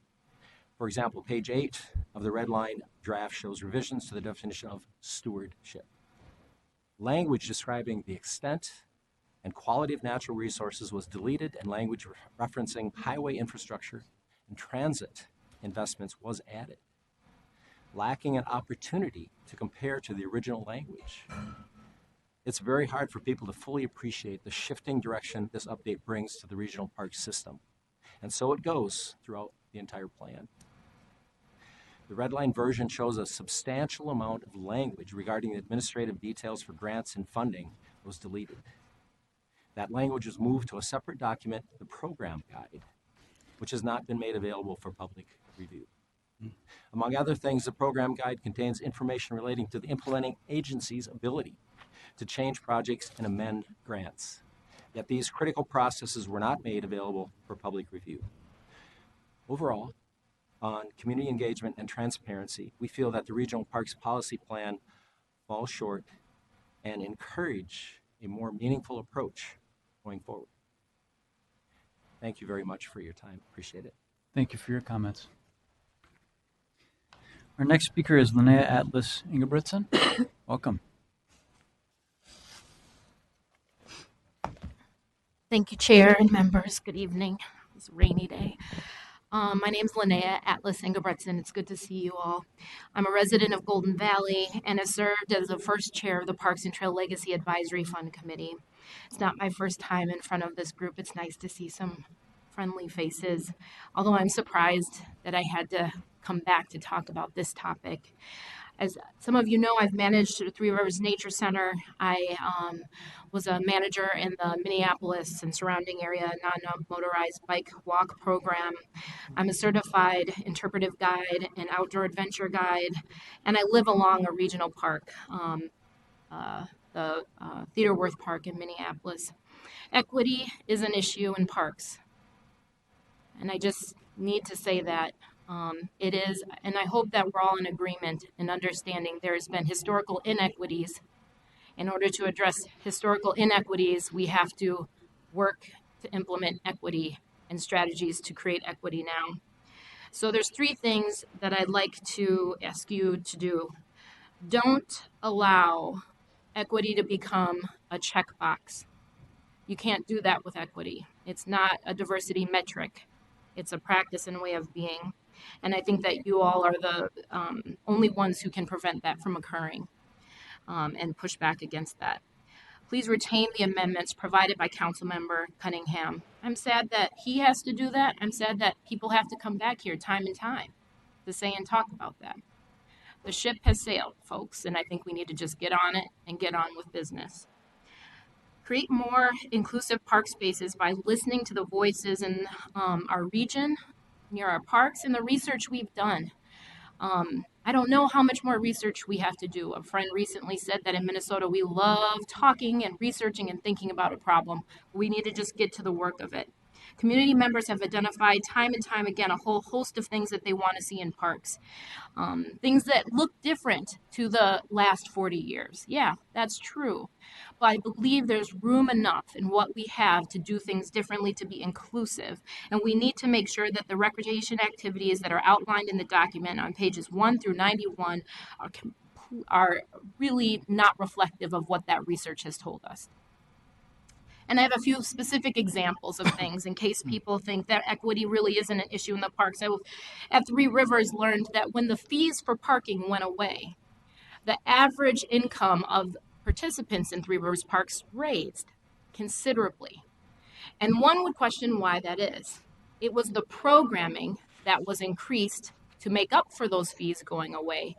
[SPEAKER 8] For example, page 8 of the red line draft shows revisions to the definition of stewardship. Language describing the extent and quality of natural resources was deleted, and language referencing highway infrastructure and transit investments was added, lacking an opportunity to compare to the original language. It's very hard for people to fully appreciate the shifting direction this update brings to the regional park system. And so it goes throughout the entire plan. The red line version shows a substantial amount of language regarding the administrative details for grants and funding was deleted. That language was moved to a separate document, the program guide, which has not been made available for public review. Among other things, the program guide contains information relating to the implementing agency's ability to change projects and amend grants. Yet these critical processes were not made available for public review. Overall, on community engagement and transparency, we feel that the Regional Parks Policy Plan falls short and encourage a more meaningful approach going forward. Thank you very much for your time. Appreciate it.
[SPEAKER 1] Thank you for your comments. Our next speaker is Lynea Atlas Ingebrigtsen. Welcome.
[SPEAKER 12] Thank you, Chair and members. Good evening. It's a rainy day. My name's Lynea Atlas Ingebrigtsen. It's good to see you all. I'm a resident of Golden Valley and have served as the first chair of the Parks and Trail Legacy Advisory Fund Committee. It's not my first time in front of this group. It's nice to see some friendly faces, although I'm surprised that I had to come back to talk about this topic. As some of you know, I've managed the Three Rivers Nature Center. I was a manager in the Minneapolis and surrounding area non-motorized bike walk program. I'm a certified interpretive guide and outdoor adventure guide, and I live along a regional park, the Theodore-Wirth Park in Minneapolis. Equity is an issue in parks. And I just need to say that it is, and I hope that we're all in agreement in understanding there's been historical inequities. In order to address historical inequities, we have to work to implement equity and strategies to create equity now. So there's three things that I'd like to ask you to do. Don't allow equity to become a checkbox. You can't do that with equity. It's not a diversity metric. It's a practice and way of being. And I think that you all are the only ones who can prevent that from occurring and push back against that. Please retain the amendments provided by Councilmember Cunningham. I'm sad that he has to do that. I'm sad that people have to come back here time and time to say and talk about that. The ship has sailed, folks, and I think we need to just get on it and get on with business. Create more inclusive park spaces by listening to the voices in our region, near our parks, and the research we've done. I don't know how much more research we have to do. A friend recently said that in Minnesota, we love talking and researching and thinking about a problem. We need to just get to the work of it. Community members have identified time and time again a whole host of things that they want to see in parks. Things that look different to the last 40 years. Yeah, that's true. But I believe there's room enough in what we have to do things differently, to be inclusive. And we need to make sure that the recreation activities that are outlined in the document on pages 1 through 91 are really not reflective of what that research has told us. And I have a few specific examples of things in case people think that equity really isn't an issue in the parks. I at Three Rivers learned that when the fees for parking went away, the average income of participants in Three Rivers Parks raised considerably. And one would question why that is. It was the programming that was increased to make up for those fees going away,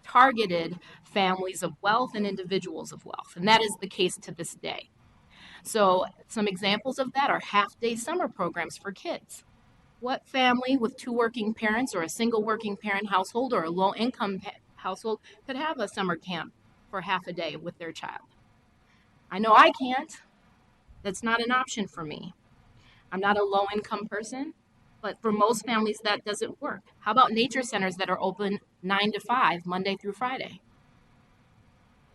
[SPEAKER 12] targeted families of wealth and individuals of wealth. And that is the case to this day. So some examples of that are half-day summer programs for kids. What family with two working parents or a single working parent household or a low-income household could have a summer camp for half a day with their child? I know I can't. That's not an option for me. I'm not a low-income person, but for most families that doesn't work. How about nature centers that are open 9 to 5, Monday through Friday?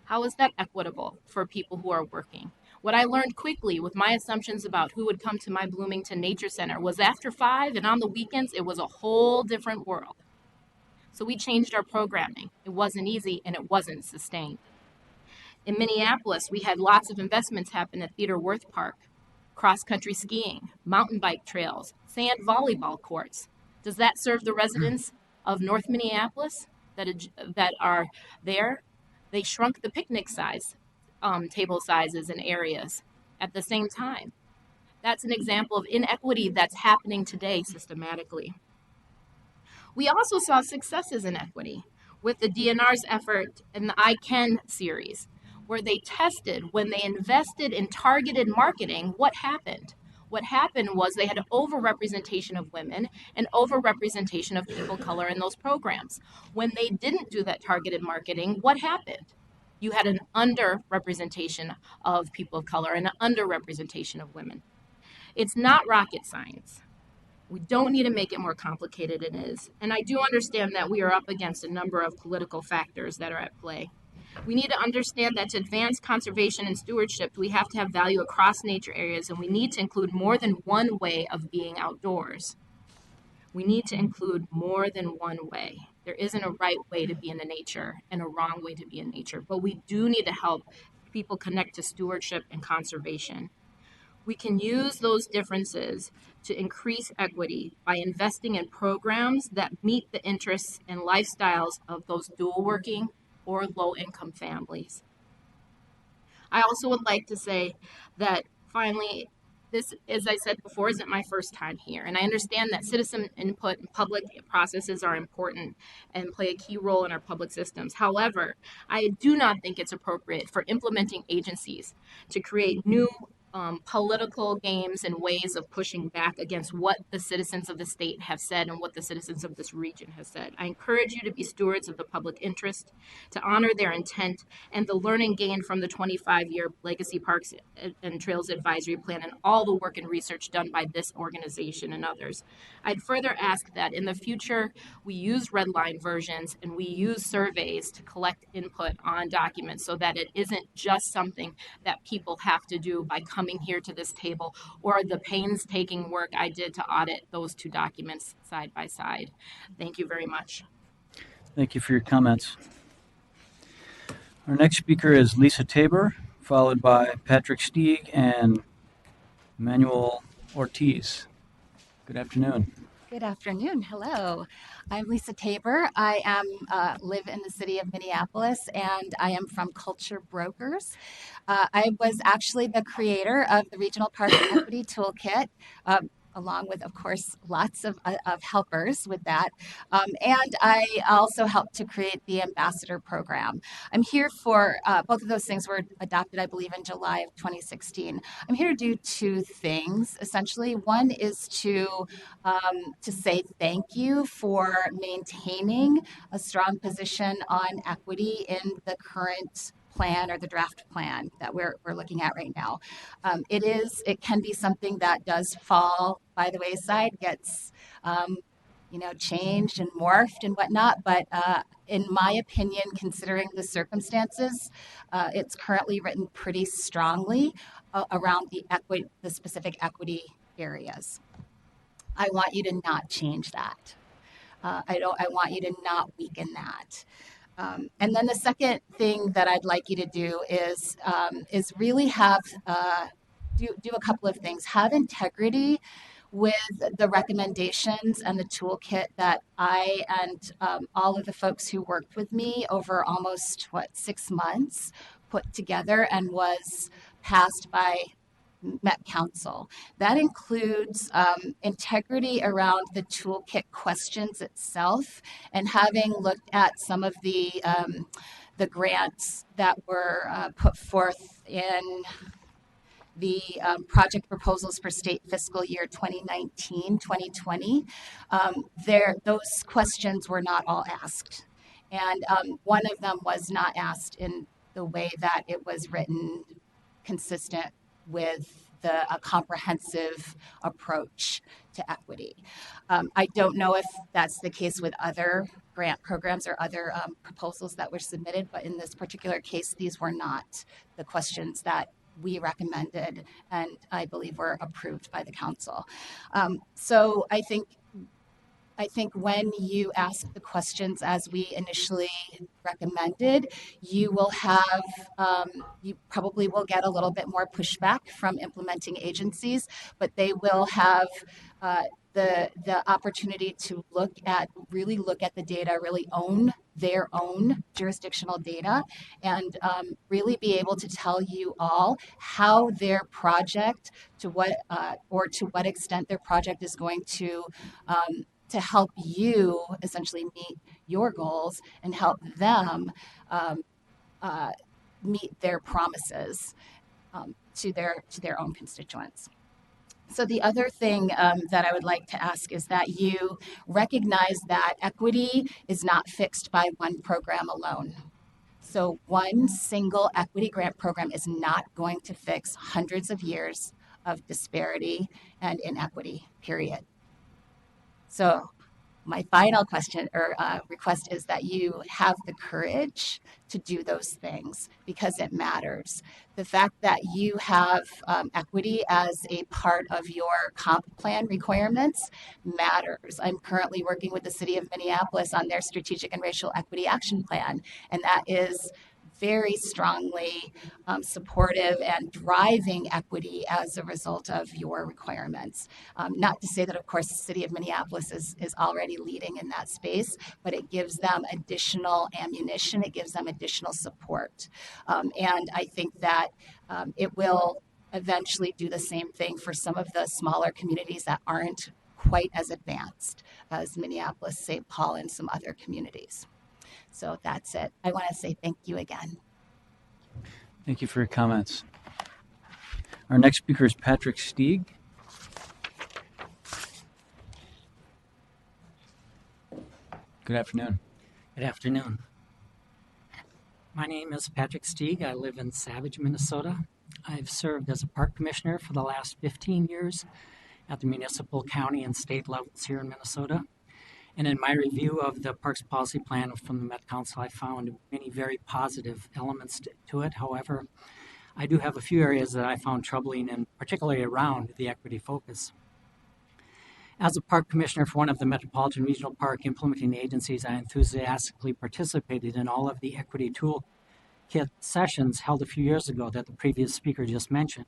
[SPEAKER 12] How is that equitable for people who are working? What I learned quickly with my assumptions about who would come to my Bloomington Nature Center was after 5 and on the weekends, it was a whole different world. So we changed our programming. It wasn't easy and it wasn't sustained. In Minneapolis, we had lots of investments happen at Theodore Wirth Park, cross-country skiing, mountain bike trails, sand volleyball courts. Does that serve the residents of North Minneapolis that are there? They shrunk the picnic size. Table sizes and areas at the same time. That's an example of inequity that's happening today systematically. We also saw successes in equity with the DNR's effort in the I Can series, where they tested when they invested in targeted marketing, what happened? What happened was they had an overrepresentation of women and overrepresentation of people of color in those programs. When they didn't do that targeted marketing, what happened? You had an underrepresentation of people of color and an underrepresentation of women. It's not rocket science. We don't need to make it more complicated than it is. And I do understand that we are up against a number of political factors that are at play. We need to understand that to advance conservation and stewardship, we have to have value across nature areas, and we need to include more than one way of being outdoors. We need to include more than one way. There isn't a right way to be in the nature and a wrong way to be in nature, but we do need to help people connect to stewardship and conservation. We can use those differences to increase equity by investing in programs that meet the interests and lifestyles of those dual working or low-income families. I also would like to say that finally, this, as I said before, isn't my first time here. And I understand that citizen input and public processes are important and play a key role in our public systems. However, I do not think it's appropriate for implementing agencies to create new political games and ways of pushing back against what the citizens of the state have said and what the citizens of this region have said. I encourage you to be stewards of the public interest, to honor their intent and the learning gained from the 25-year Legacy Parks and Trails Advisory Plan and all the work and research done by this organization and others. I'd further ask that in the future, we use red line versions and we use surveys to collect input on documents so that it isn't just something that people have to do by coming here to this table or the painstaking work I did to audit those two documents side by side. Thank you very much.
[SPEAKER 1] Thank you for your comments. Our next speaker is Lisa Tabor, followed by Patrick Stieg and Manuel Ortiz. Good afternoon.
[SPEAKER 13] Good afternoon. Hello. I'm Lisa Tabor. I live in the city of Minneapolis, and I am from Culture Brokers. I was actually the creator of the Regional Park Equity Toolkit, along with, of course, lots of helpers with that. And I also helped to create the Ambassador Program. I'm here for, both of those things were adopted, I believe, in July of 2016. I'm here to do two things, essentially. One is to say thank you for maintaining a strong position on equity in the current plan or the draft plan that we're looking at right now. It can be something that does fall by the wayside, gets changed and morphed and whatnot. But in my opinion, considering the circumstances, it's currently written pretty strongly around the specific equity areas. I want you to not change that. I want you to not weaken that. And then the second thing that I'd like you to do is really have do a couple of things. Have integrity with the recommendations and the toolkit that I and all of the folks who worked with me over almost 6 months put together and was passed by Met Council. That includes integrity around the toolkit questions itself, and having looked at some of the grants that were put forth in the project proposals for state fiscal year 2019-2020, those questions were not all asked. And one of them was not asked in the way that it was written consistent with a comprehensive approach to equity. I don't know if that's the case with other grant programs or other proposals that were submitted, but in this particular case, these were not the questions that we recommended and I believe were approved by the council. So I think when you ask the questions as we initially recommended, you will have, you probably will get a little bit more pushback from implementing agencies, but they will have the opportunity to really look at the data, really own their own jurisdictional data, and really be able to tell you all how their project, to what extent their project is going to help you essentially meet your goals and help them meet their promises to their own constituents. So the other thing that I would like to ask is that you recognize that equity is not fixed by one program alone. So one single equity grant program is not going to fix hundreds of years of disparity and inequity, period. So my final question or request is that you have the courage to do those things because it matters. The fact that you have equity as a part of your comp plan requirements matters. I'm currently working with the city of Minneapolis on their strategic and racial equity action plan, and that is very strongly supportive and driving equity as a result of your requirements. Not to say that, of course, the city of Minneapolis is already leading in that space, but it gives them additional ammunition, it gives them additional support. And I think that it will eventually do the same thing for some of the smaller communities that aren't quite as advanced as Minneapolis, St. Paul, and some other communities. So that's it. I want to say thank you again.
[SPEAKER 1] Thank you for your comments. Our next speaker is Patrick Stieg. Good afternoon.
[SPEAKER 4] Good afternoon. My name is Patrick Stieg. I live in Savage, Minnesota. I've served as a park commissioner for the last 15 years at the municipal, county, and state levels here in Minnesota. And in my review of the Parks Policy Plan from the Met Council, I found many very positive elements to it. However, I do have a few areas that I found troubling, and particularly around the equity focus. As a park commissioner for one of the Metropolitan Regional Park implementing agencies, I enthusiastically participated in all of the equity toolkit sessions held a few years ago that the previous speaker just mentioned.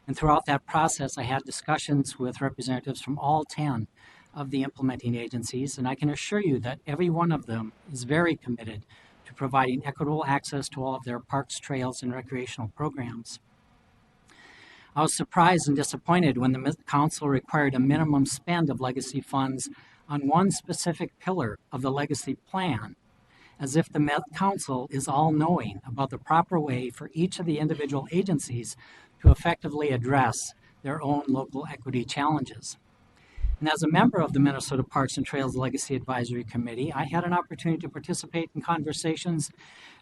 [SPEAKER 4] And throughout that process, I had discussions with representatives from all 10 of the implementing agencies, and I can assure you that every one of them is very committed to providing equitable access to all of their parks, trails, and recreational programs. I was surprised and disappointed when the Met Council required a minimum spend of legacy funds on one specific pillar of the legacy plan, as if the Met Council is all-knowing about the proper way for each of the individual agencies to effectively address their own local equity challenges. And as a member of the Minnesota Parks and Trails Legacy Advisory Committee, I had an opportunity to participate in conversations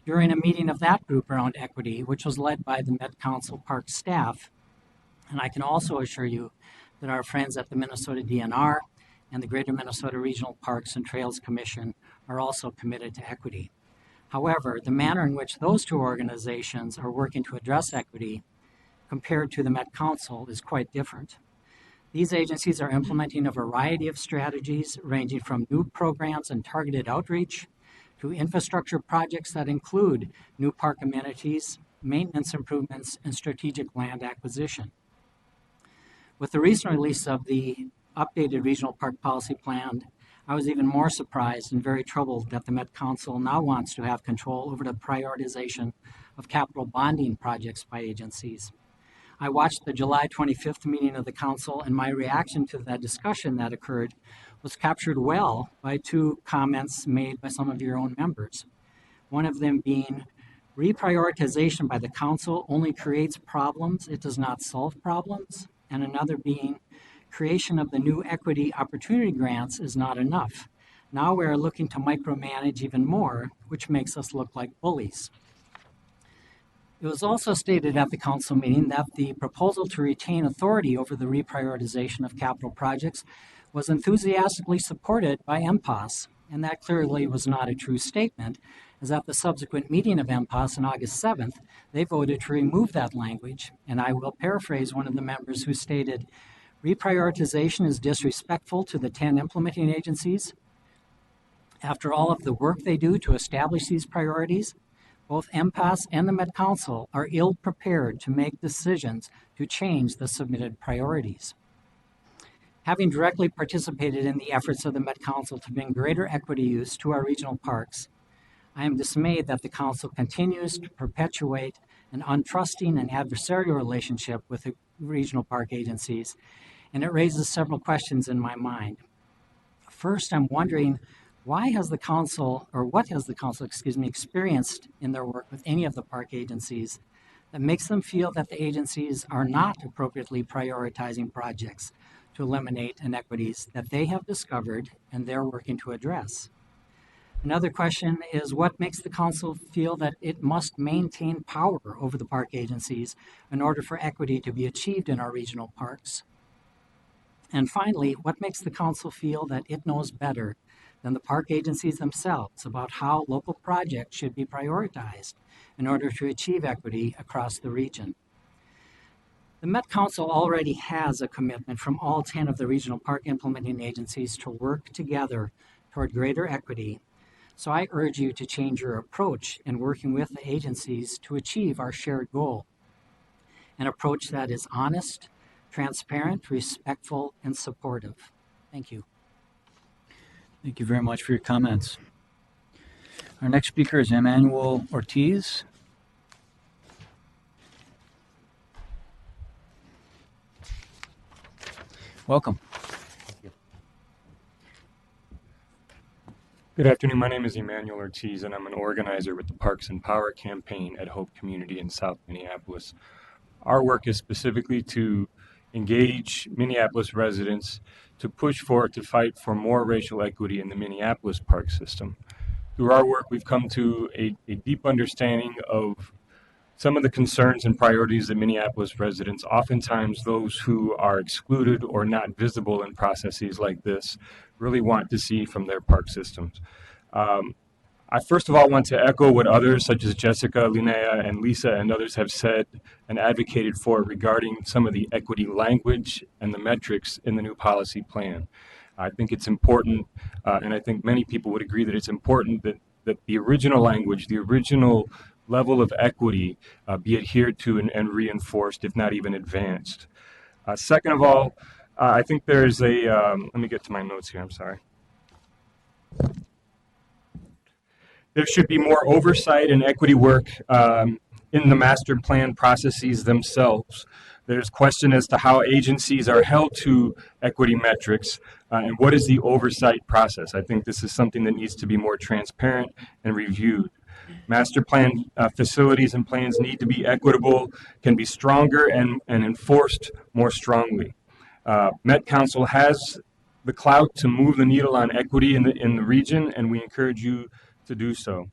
[SPEAKER 4] during a meeting of that group around equity, which was led by the Met Council Park staff. And I can also assure you that our friends at the Minnesota DNR and the Greater Minnesota Regional Parks and Trails Commission are also committed to equity. However, the manner in which those two organizations are working to address equity compared to the Met Council is quite different. These agencies are implementing a variety of strategies ranging from new programs and targeted outreach to infrastructure projects that include new park amenities, maintenance improvements, and strategic land acquisition. With the recent release of the updated Regional Park Policy Plan, I was even more surprised and very troubled that the Met Council now wants to have control over the prioritization of capital bonding projects by agencies. I watched the July 25th meeting of the Council, and my reaction to that discussion that occurred was captured well by two comments made by some of your own members. One of them being, reprioritization by the Council only creates problems, it does not solve problems. And another being, creation of the new equity opportunity grants is not enough. Now we are looking to micromanage even more, which makes us look like bullies. It was also stated at the council meeting that the proposal to retain authority over the reprioritization of capital projects was enthusiastically supported by MPOS, and that clearly was not a true statement, as at the subsequent meeting of MPOS on August 7th, they voted to remove that language, and I will paraphrase one of the members who stated, reprioritization is disrespectful to the 10 implementing agencies. After all of the work they do to establish these priorities, both MPOS and the Met Council are ill-prepared to make decisions to change the submitted priorities. Having directly participated in the efforts of the Met Council to bring greater equity use to our regional parks, I am dismayed that the Council continues to perpetuate an untrusting and adversarial relationship with the regional park agencies, and it raises several questions in my mind. First, I'm wondering, what has the Council experienced in their work with any of the park agencies that makes them feel that the agencies are not appropriately prioritizing projects to eliminate inequities that they have discovered and they're working to address? Another question is, what makes the Council feel that it must maintain power over the park agencies in order for equity to be achieved in our regional parks? And finally, what makes the Council feel that it knows better than the park agencies themselves about how local projects should be prioritized in order to achieve equity across the region? The Met Council already has a commitment from all 10 of the regional park implementing agencies to work together toward greater equity. So I urge you to change your approach in working with the agencies to achieve our shared goal, an approach that is honest, transparent, respectful, and supportive. Thank you.
[SPEAKER 1] Thank you very much for your comments. Our next speaker is Emmanuel Ortiz. Welcome.
[SPEAKER 14] Good afternoon. My name is Emmanuel Ortiz, and I'm an organizer with the Parks and Power campaign at Hope Community in South Minneapolis. Our work is specifically to engage Minneapolis residents to push for, to fight for more racial equity in the Minneapolis park system. Through our work, we've come to a deep understanding of some of the concerns and priorities that Minneapolis residents, oftentimes those who are excluded or not visible in processes like this, really want to see from their park systems. I first of all want to echo what others such as Jessica, Lynea, and Lisa and others have said and advocated for regarding some of the equity language and the metrics in the new policy plan. I think it's important, and I think many people would agree that it's important that the original language, the original level of equity be adhered to and reinforced, if not even advanced. Second of all, I think there's a, let me get to my notes here, I'm sorry. There should be more oversight and equity work in the master plan processes themselves. There's question as to how agencies are held to equity metrics and what is the oversight process. I think this is something that needs to be more transparent and reviewed. Master plan facilities and plans need to be equitable, can be stronger and enforced more strongly. Met Council has the clout to move the needle on equity in the region, and we encourage you to do so.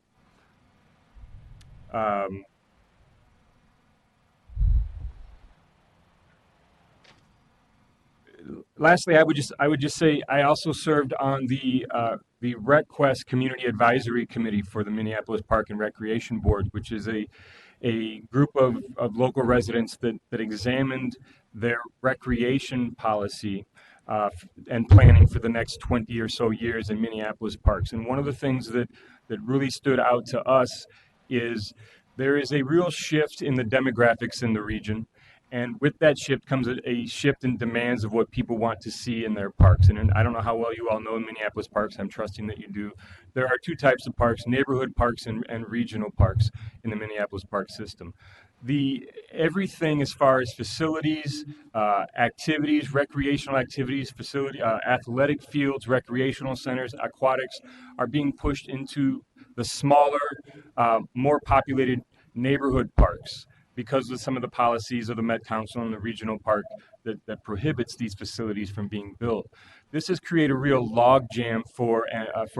[SPEAKER 14] Lastly, I would just say I also served on the RecQuest Community Advisory Committee for the Minneapolis Park and Recreation Board, which is a group of local residents that examined their recreation policy and planning for the next 20 or so years in Minneapolis parks. And one of the things that really stood out to us is there is a real shift in the demographics in the region. And with that shift comes a shift in demands of what people want to see in their parks. And I don't know how well you all know Minneapolis parks. I'm trusting that you do. There are two types of parks, neighborhood parks and regional parks in the Minneapolis park system. Everything as far as facilities, activities, recreational activities, athletic fields, recreational centers, aquatics are being pushed into the smaller, more populated neighborhood parks, because of some of the policies of the Met Council and the regional park that prohibits these facilities from being built. This has created a real logjam for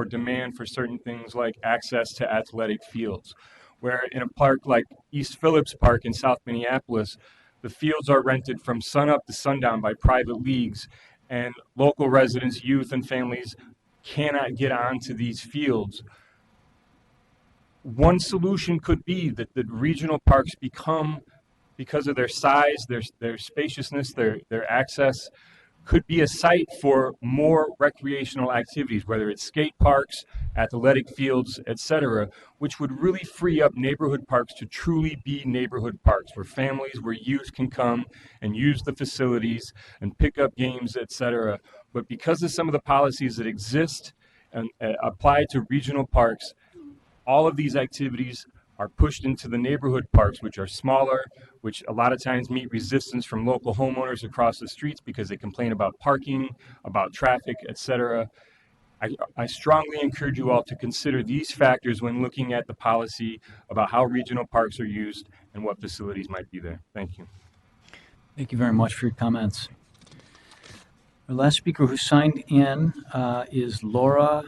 [SPEAKER 14] demand for certain things like access to athletic fields, where in a park like East Phillips Park in South Minneapolis, the fields are rented from sunup to sundown by private leagues, and local residents, youth, and families cannot get onto these fields. One solution could be that the regional parks become, because of their size, their spaciousness, their access, could be a site for more recreational activities, whether it's skate parks, athletic fields, etc., which would really free up neighborhood parks to truly be neighborhood parks, where families, where youth can come and use the facilities and pick up games, etc. But because of some of the policies that exist and apply to regional parks, all of these activities are pushed into the neighborhood parks, which are smaller, which a lot of times meet resistance from local homeowners across the streets because they complain about parking, about traffic, etc. I strongly encourage you all to consider these factors when looking at the policy about how regional parks are used and what facilities might be there. Thank you.
[SPEAKER 1] Thank you very much for your comments. Our last speaker who signed in is Laura.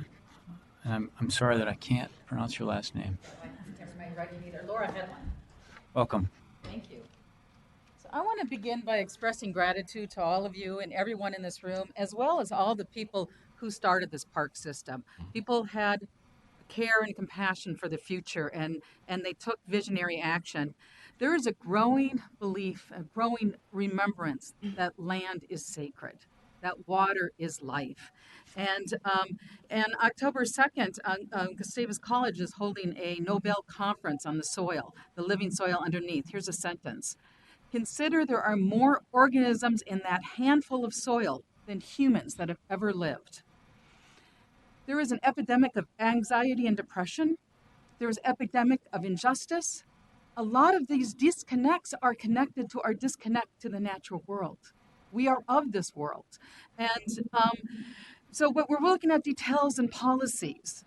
[SPEAKER 1] I'm sorry that I can't pronounce your last name.
[SPEAKER 11] Laura Headland.
[SPEAKER 1] Welcome.
[SPEAKER 11] Thank you. So I want to begin by expressing gratitude to all of you and everyone in this room, as well as all the people who started this park system. People had care and compassion for the future, and they took visionary action. There is a growing belief, a growing remembrance that land is sacred, that water is life. And October 2nd, Gustavus College is holding a Nobel Conference on the soil, the living soil underneath. Here's a sentence. Consider there are more organisms in that handful of soil than humans that have ever lived. There is an epidemic of anxiety and depression. There is an epidemic of injustice. A lot of these disconnects are connected to our disconnect to the natural world. We are of this world. And so what we're looking at details and policies.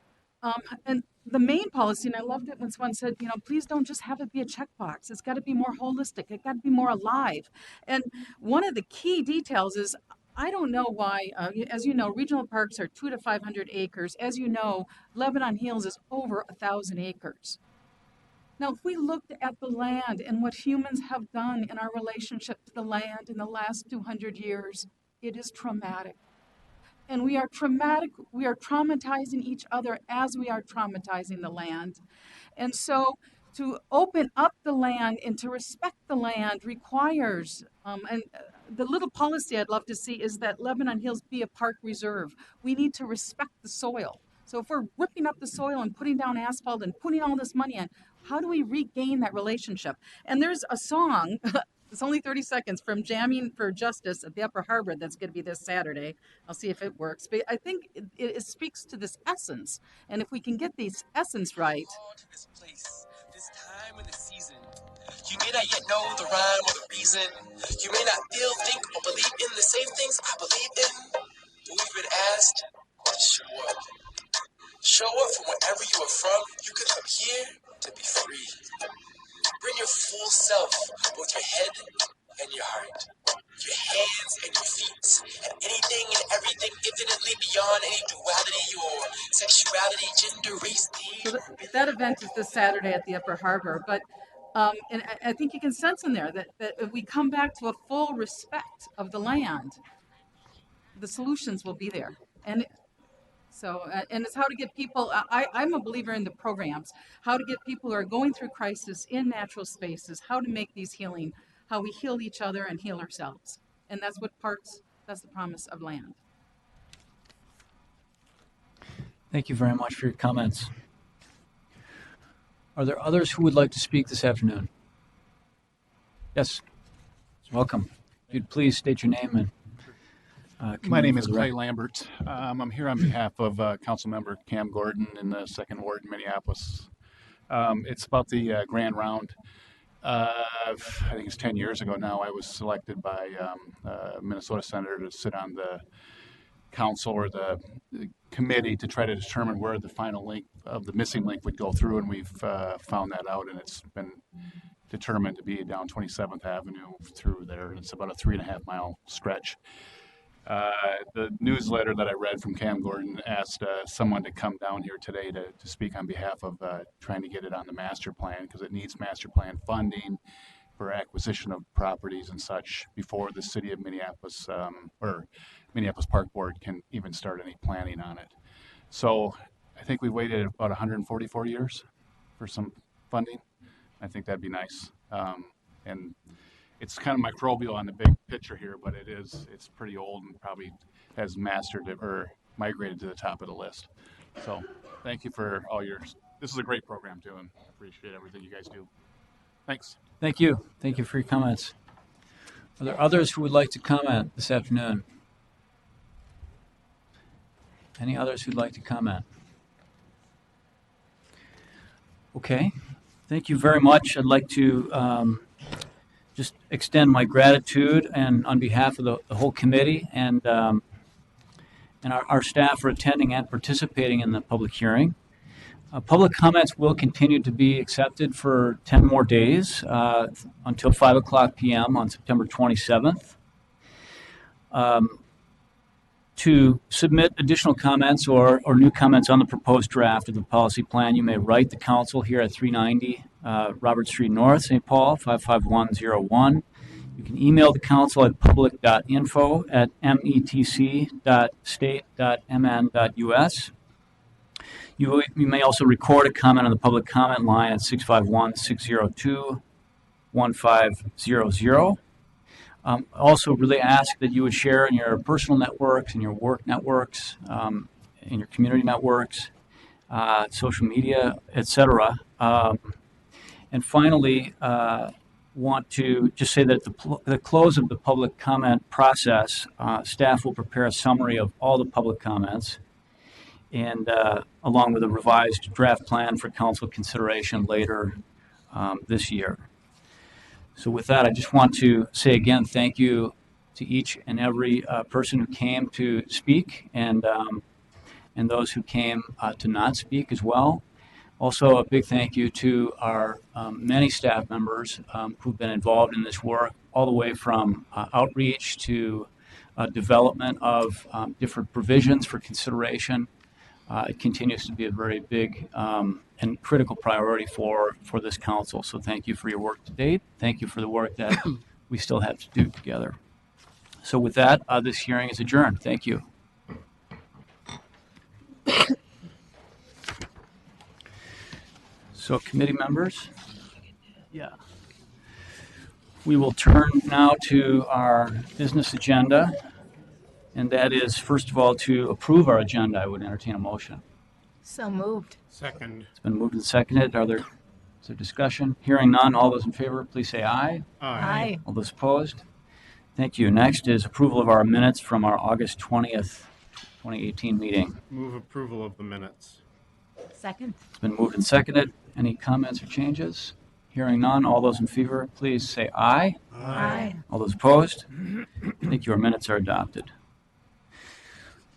[SPEAKER 11] And the main policy, and I loved it when someone said, please don't just have it be a checkbox. It's got to be more holistic. It got to be more alive. And one of the key details is, I don't know why, as you know, regional parks are 200 to 500 acres. As you know, Lebanon Hills is over 1,000 acres. Now, if we looked at the land and what humans have done in our relationship to the land in the last 200 years, it is traumatic. And we are traumatizing each other as we are traumatizing the land. And so to open up the land and to respect the land requires, the little policy I'd love to see is that Lebanon Hills be a park reserve. We need to respect the soil. So if we're ripping up the soil and putting down asphalt and putting all this money in, how do we regain that relationship? And there's a song, it's only 30 seconds, from Jamming for Justice at the Upper Harbor that's going to be this Saturday. I'll see if it works. But I think it speaks to this essence. And if we can get this essence right.
[SPEAKER 15] This place, this time of the season. You may not yet know the rhyme or the reason. You may not feel, think, or believe in the same things I believe in. But we've been asked to show up. Show up from wherever you are from. You could come here to be free. Bring your full self, both your head and your heart, your hands and your feet, and anything and everything infinitely beyond any duality or sexuality, gender, race,
[SPEAKER 11] So that event is this Saturday at the Upper Harbor, but and I think you can sense in there that if we come back to a full respect of the land, the solutions will be there. And so, and it's how to get people, I'm a believer in the programs, how to get people who are going through crisis in natural spaces, how to make these healing, how we heal each other and heal ourselves. And that's what that's the promise of land.
[SPEAKER 1] Thank you very much for your comments. Are there others who would like to speak this afternoon? Yes, welcome. If you'd please state your name and
[SPEAKER 16] my name is Clay Lambert. I'm here on behalf of Councilmember Cam Gordon in the 2nd Ward in Minneapolis. It's about the Grand Round. I think it's 10 years ago now. I was selected by a Minnesota senator to sit on the council or the committee to try to determine where the final link of the missing link would go through, and we've found that out, and it's been determined to be down 27th Avenue through there. It's about a 3.5 mile stretch. The newsletter that I read from Cam Gordon asked someone to come down here today to speak on behalf of trying to get it on the master plan, because it needs master plan funding for acquisition of properties and such before the city of Minneapolis or Minneapolis Park Board can even start any planning on it. So I think we waited about 144 years for some funding. I think that'd be nice. And it's kind of microbial on the big picture here, but it's pretty old and probably has mastered it or migrated to the top of the list. So thank you for all this is a great program too, and appreciate everything you guys do. Thanks.
[SPEAKER 1] Thank you. Thank you for your comments. Are there others who would like to comment this afternoon? Any others who'd like to comment? Okay. Thank you very much. I'd like to just extend my gratitude and on behalf of the whole committee and our staff for attending and participating in the public hearing. Public comments will continue to be accepted for 10 more days until 5:00 p.m. on September 27th. To submit additional comments or new comments on the proposed draft of the policy plan, you may write the council here at 390 Robert Street North, St. Paul, 55101. You can email the council at public.info@metc.state.mn.us. You may also record a comment on the public comment line at 651-602-1500. Also really ask that you would share in your personal networks, in your work networks, in your community networks, social media, etc. And finally, want to just say that at the close of the public comment process, staff will prepare a summary of all the public comments and along with a revised draft plan for council consideration later this year. So with that, I just want to say again, thank you to each and every person who came to speak and those who came to not speak as well. Also, a big thank you to our many staff members who've been involved in this work, all the way from outreach to development of different provisions for consideration. It continues to be a very big and critical priority for this council. So thank you for your work to date. Thank you for the work that we still have to do together. So with that, this hearing is adjourned. Thank you. So committee members, we will turn now to our business agenda. And that is, first of all, to approve our agenda. I would entertain a motion.
[SPEAKER 12] So moved.
[SPEAKER 14] Second.
[SPEAKER 1] It's been moved and seconded. Is there discussion? Hearing none. All those in favor, please say aye.
[SPEAKER 12] Aye.
[SPEAKER 1] All those opposed? Thank you. Next is approval of our minutes from our August 20th, 2018 meeting.
[SPEAKER 17] Move approval of the minutes.
[SPEAKER 12] Second.
[SPEAKER 1] It's been moved and seconded. Any comments or changes? Hearing none. All those in favor, please say aye.
[SPEAKER 12] Aye.
[SPEAKER 1] All those opposed? Thank you. Our minutes are adopted.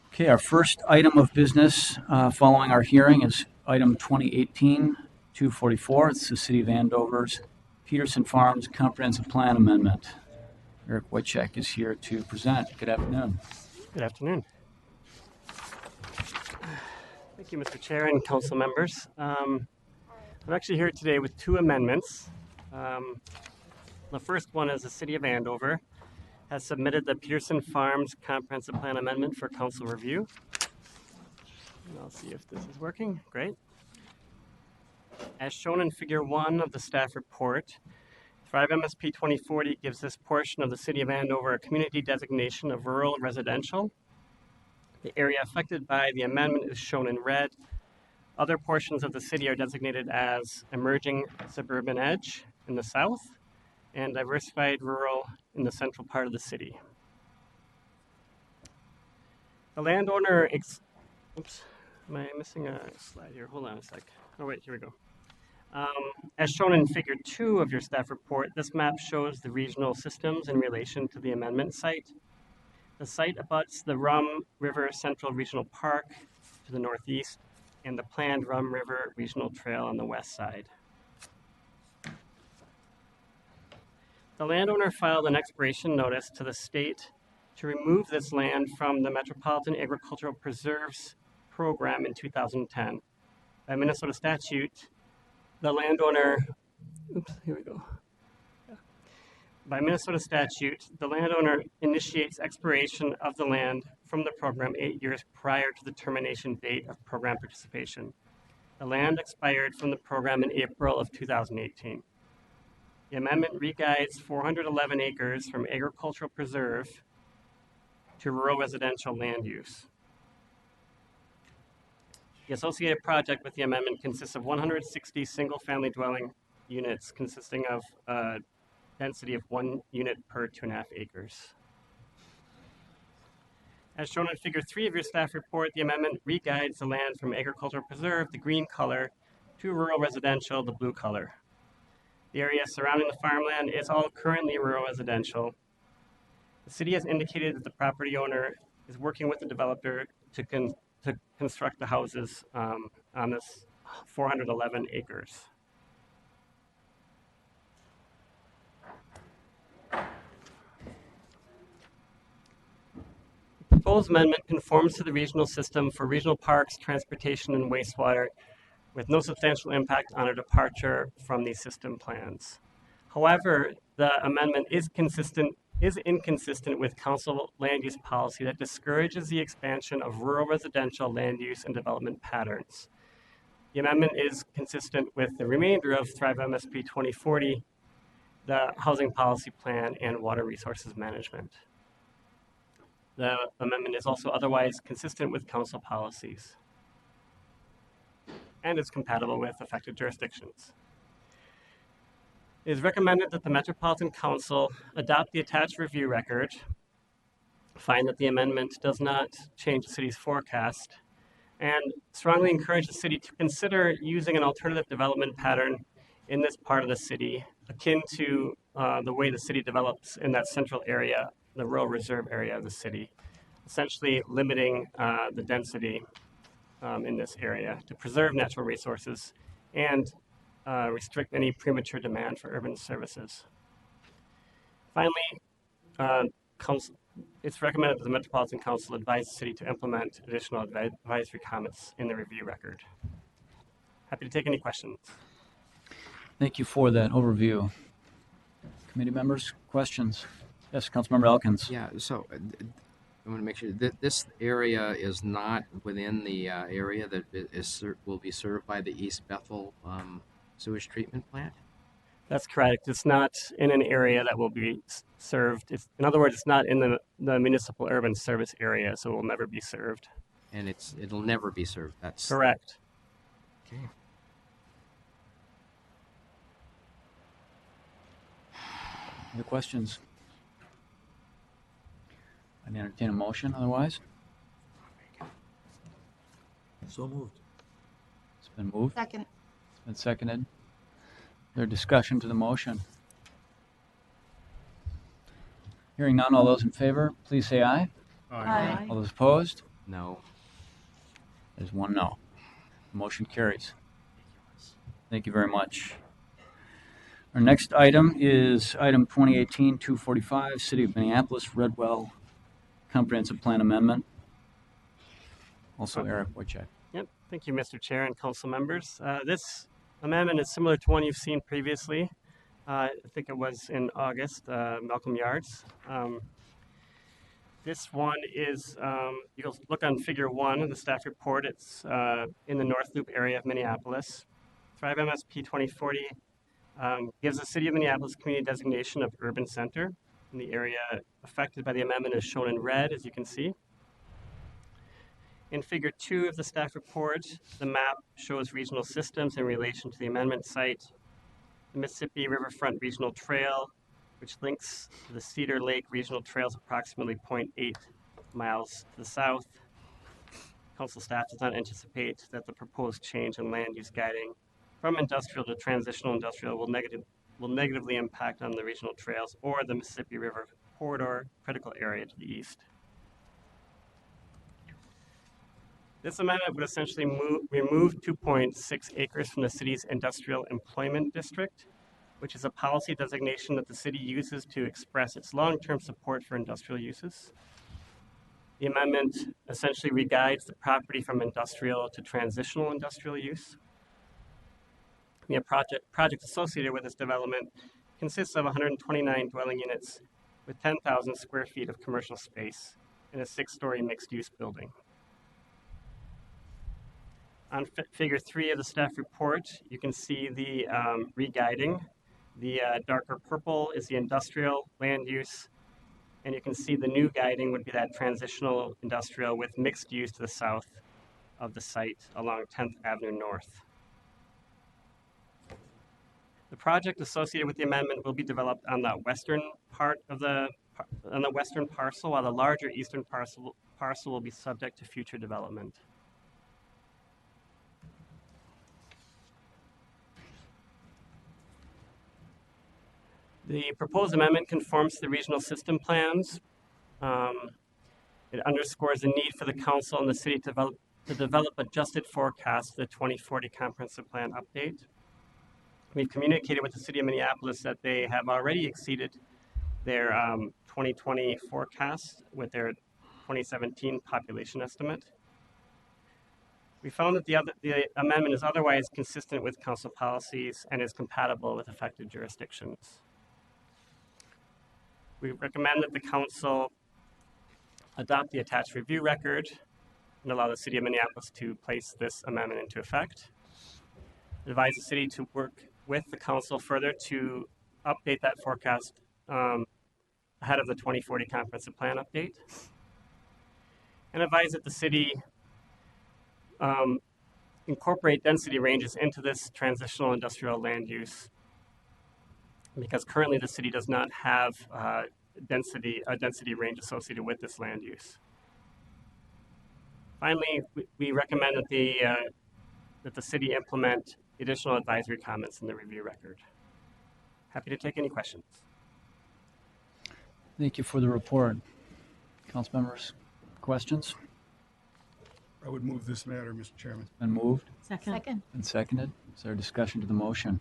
[SPEAKER 1] Okay, our first item of business following our hearing is item 2018-244. It's the City of Andover's Peterson Farms Comprehensive Plan Amendment. Eric Wojciech is here to present. Good afternoon.
[SPEAKER 18] Good afternoon. Thank you, Mr. Chair and council members. I'm actually here today with two amendments. The first one is the City of Andover has submitted the Peterson Farms Comprehensive Plan Amendment for council review. And I'll see if this is working. Great. As shown in Figure 1 of the staff report, Thrive MSP 2040 gives this portion of the City of Andover a community designation of rural residential. The area affected by the amendment is shown in red. Other portions of the city are designated as emerging suburban edge in the south and diversified rural in the central part of the city. The landowner, oops, am I missing a slide here? Hold on a sec. Oh wait, here we go. As shown in Figure 2 of your staff report, this map shows the regional systems in relation to the amendment site. The site abuts the Rum River Central Regional Park to the northeast and the planned Rum River Regional Trail on the west side. The landowner filed an expiration notice to the state to remove this land from the Metropolitan Agricultural Preserves program in 2010. By Minnesota statute, the landowner, By Minnesota statute, the landowner initiates expiration of the land from the program 8 years prior to the termination date of program participation. The land expired from the program in April of 2018. The amendment re-guides 411 acres from agricultural preserve to rural residential land use. The associated project with the amendment consists of 160 single-family dwelling units consisting of a density of 1 unit per 2.5 acres. As shown in Figure 3 of your staff report, the amendment re-guides the land from agricultural preserve, the green color, to rural residential, the blue color. The area surrounding the farmland is all currently rural residential. The city has indicated that the property owner is working with the developer to construct the houses on this 411 acres. The proposed amendment conforms to the regional system for regional parks, transportation, and wastewater, with no substantial impact on a departure from these system plans. However, the amendment is inconsistent with council land use policy that discourages the expansion of rural residential land use and development patterns. The amendment is consistent with the remainder of Thrive MSP 2040, the housing policy plan, and water resources management. The amendment is also otherwise consistent with council policies and is compatible with affected jurisdictions. It is recommended that the Metropolitan Council adopt the attached review record, find that the amendment does not change the city's forecast, and strongly encourage the city to consider using an alternative development pattern in this part of the city, akin to the way the city develops in that central area, the rural reserve area of the city, essentially limiting the density in this area to preserve natural resources and restrict any premature demand for urban services. Finally, it's recommended that the Metropolitan Council advise the city to implement additional advisory comments in the review record. Happy to take any questions.
[SPEAKER 1] Thank you for that overview. Committee members, questions? Yes, Councilmember Elkins.
[SPEAKER 19] Yeah, so I want to make sure that this area is not within the area that will be served by the East Bethel sewage treatment plant?
[SPEAKER 18] That's correct. It's not in an area that will be served. In other words, it's not in the municipal urban service area, so it will never be served.
[SPEAKER 19] And it'll never be served. That's
[SPEAKER 18] correct.
[SPEAKER 19] Okay.
[SPEAKER 1] Any questions? I'd entertain a motion otherwise.
[SPEAKER 20] So moved.
[SPEAKER 1] It's been moved.
[SPEAKER 13] Second.
[SPEAKER 1] It's been seconded. Is there discussion to the motion? Hearing none, all those in favor, please say aye.
[SPEAKER 13] Aye.
[SPEAKER 1] All those opposed?
[SPEAKER 19] No.
[SPEAKER 1] There's one no. The motion carries. Thank you very much. Our next item is item 2018-245, City of Minneapolis, Redwell Comprehensive Plan Amendment. Also Eric Wojciech.
[SPEAKER 18] Yep. Thank you, Mr. Chair and council members. This amendment is similar to one you've seen previously. I think it was in August, Malcolm Yards. This one is, you'll look on figure 1 of the staff report. It's in the North Loop area of Minneapolis. Thrive MSP 2040 gives the City of Minneapolis community designation of urban center. And the area affected by the amendment is shown in red, as you can see. In figure 2 of the staff report, the map shows regional systems in relation to the amendment site. The Mississippi Riverfront Regional Trail, which links to the Cedar Lake Regional Trail, is approximately 0.8 miles to the south. Council staff does not anticipate that the proposed change in land use guiding from industrial to transitional industrial will negatively impact on the regional trails or the Mississippi River corridor critical area to the east. This amendment would essentially remove 2.6 acres from the city's industrial employment district, which is a policy designation that the city uses to express its long-term support for industrial uses. The amendment essentially re-guides the property from industrial to transitional industrial use. The project associated with this development consists of 129 dwelling units with 10,000 square feet of commercial space in a 6-story mixed-use building. On figure 3 of the staff report, you can see the re-guiding. The darker purple is the industrial land use, and you can see the new guiding would be that transitional industrial with mixed use to the south of the site along 10th Avenue North. The project associated with the amendment will be developed on the western part of on the western parcel, while the larger eastern parcel will be subject to future development. The proposed amendment conforms to the regional system plans. It underscores the need for the council and the city to develop adjusted forecasts for the 2040 comprehensive plan update. We've communicated with the city of Minneapolis that they have already exceeded their 2020 forecast with their 2017 population estimate. We found that the amendment is otherwise consistent with council policies and is compatible with affected jurisdictions. We recommend that the council adopt the attached review record and allow the city of Minneapolis to place this amendment into effect. Advise the city to work with the council further to update that forecast ahead of the 2040 comprehensive plan update. And advise that the city incorporate density ranges into this transitional industrial land use, because currently the city does not have a density range associated with this land use. Finally, we recommend that the city implement additional advisory comments in the review record. Happy to take any questions.
[SPEAKER 1] Thank you for the report. Council members, questions?
[SPEAKER 20] I would move this matter, Mr. Chairman.
[SPEAKER 1] Been moved
[SPEAKER 12] Second.
[SPEAKER 1] and seconded. Is there discussion to the motion?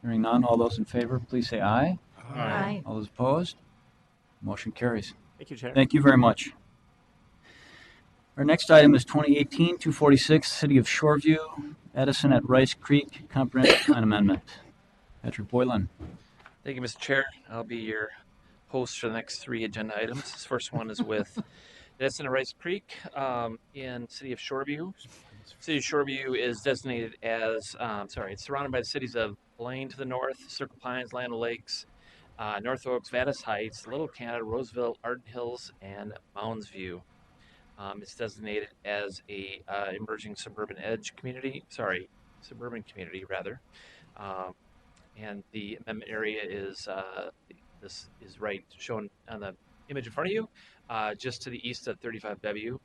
[SPEAKER 1] Hearing none, all those in favor, please say aye.
[SPEAKER 12] Aye.
[SPEAKER 1] All those opposed? Motion carries.
[SPEAKER 18] Thank you, Chair.
[SPEAKER 1] Thank you very much. Our next item is 2018-246, City of Shoreview, Edison at Rice Creek, Comprehension Plan Amendment. Patrick Boylan.
[SPEAKER 21] Thank you, Mr. Chair. I'll be your host for the next three agenda items. This first one is with Edison at Rice Creek in City of Shoreview. City of Shoreview is designated as, it's surrounded by the cities of Blaine to the north, Circle Pines, Land O'Lakes, North Oaks, Vadis Heights, Little Canada, Roseville, Arden Hills, and Mounds View. It's designated as a emerging suburban community rather. And the amendment area is, this is right shown on the image in front of you, just to the east of 35W.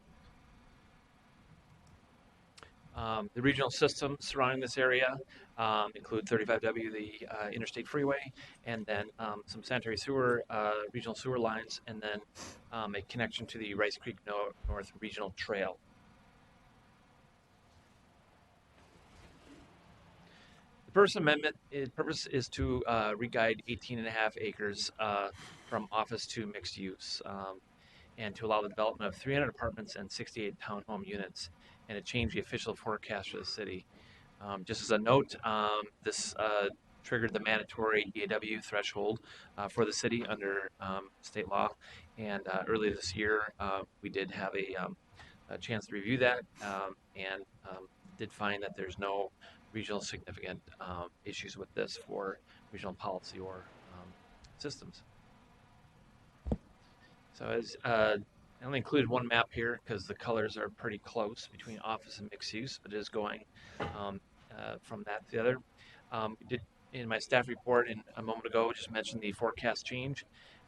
[SPEAKER 21] The regional systems surrounding this area include 35W, the interstate freeway, and then some sanitary sewer, regional sewer lines, and then a connection to the Rice Creek North Regional Trail. The Bhs Amendment, its purpose is to re-guide 18.5 acres from office to mixed use, and to allow the development of 300 apartments and 68 townhome units, and to change the official forecast for the city. Just as a note, this triggered the mandatory EAW threshold for the city under state law, and earlier this year we did have a chance to review that and did find that there's no regional significant issues with this for regional policy or systems. So as I only included one map here because the colors are pretty close between office and mixed use, but it is going from that to the other. We did in my staff report a moment ago just mentioned the forecast change.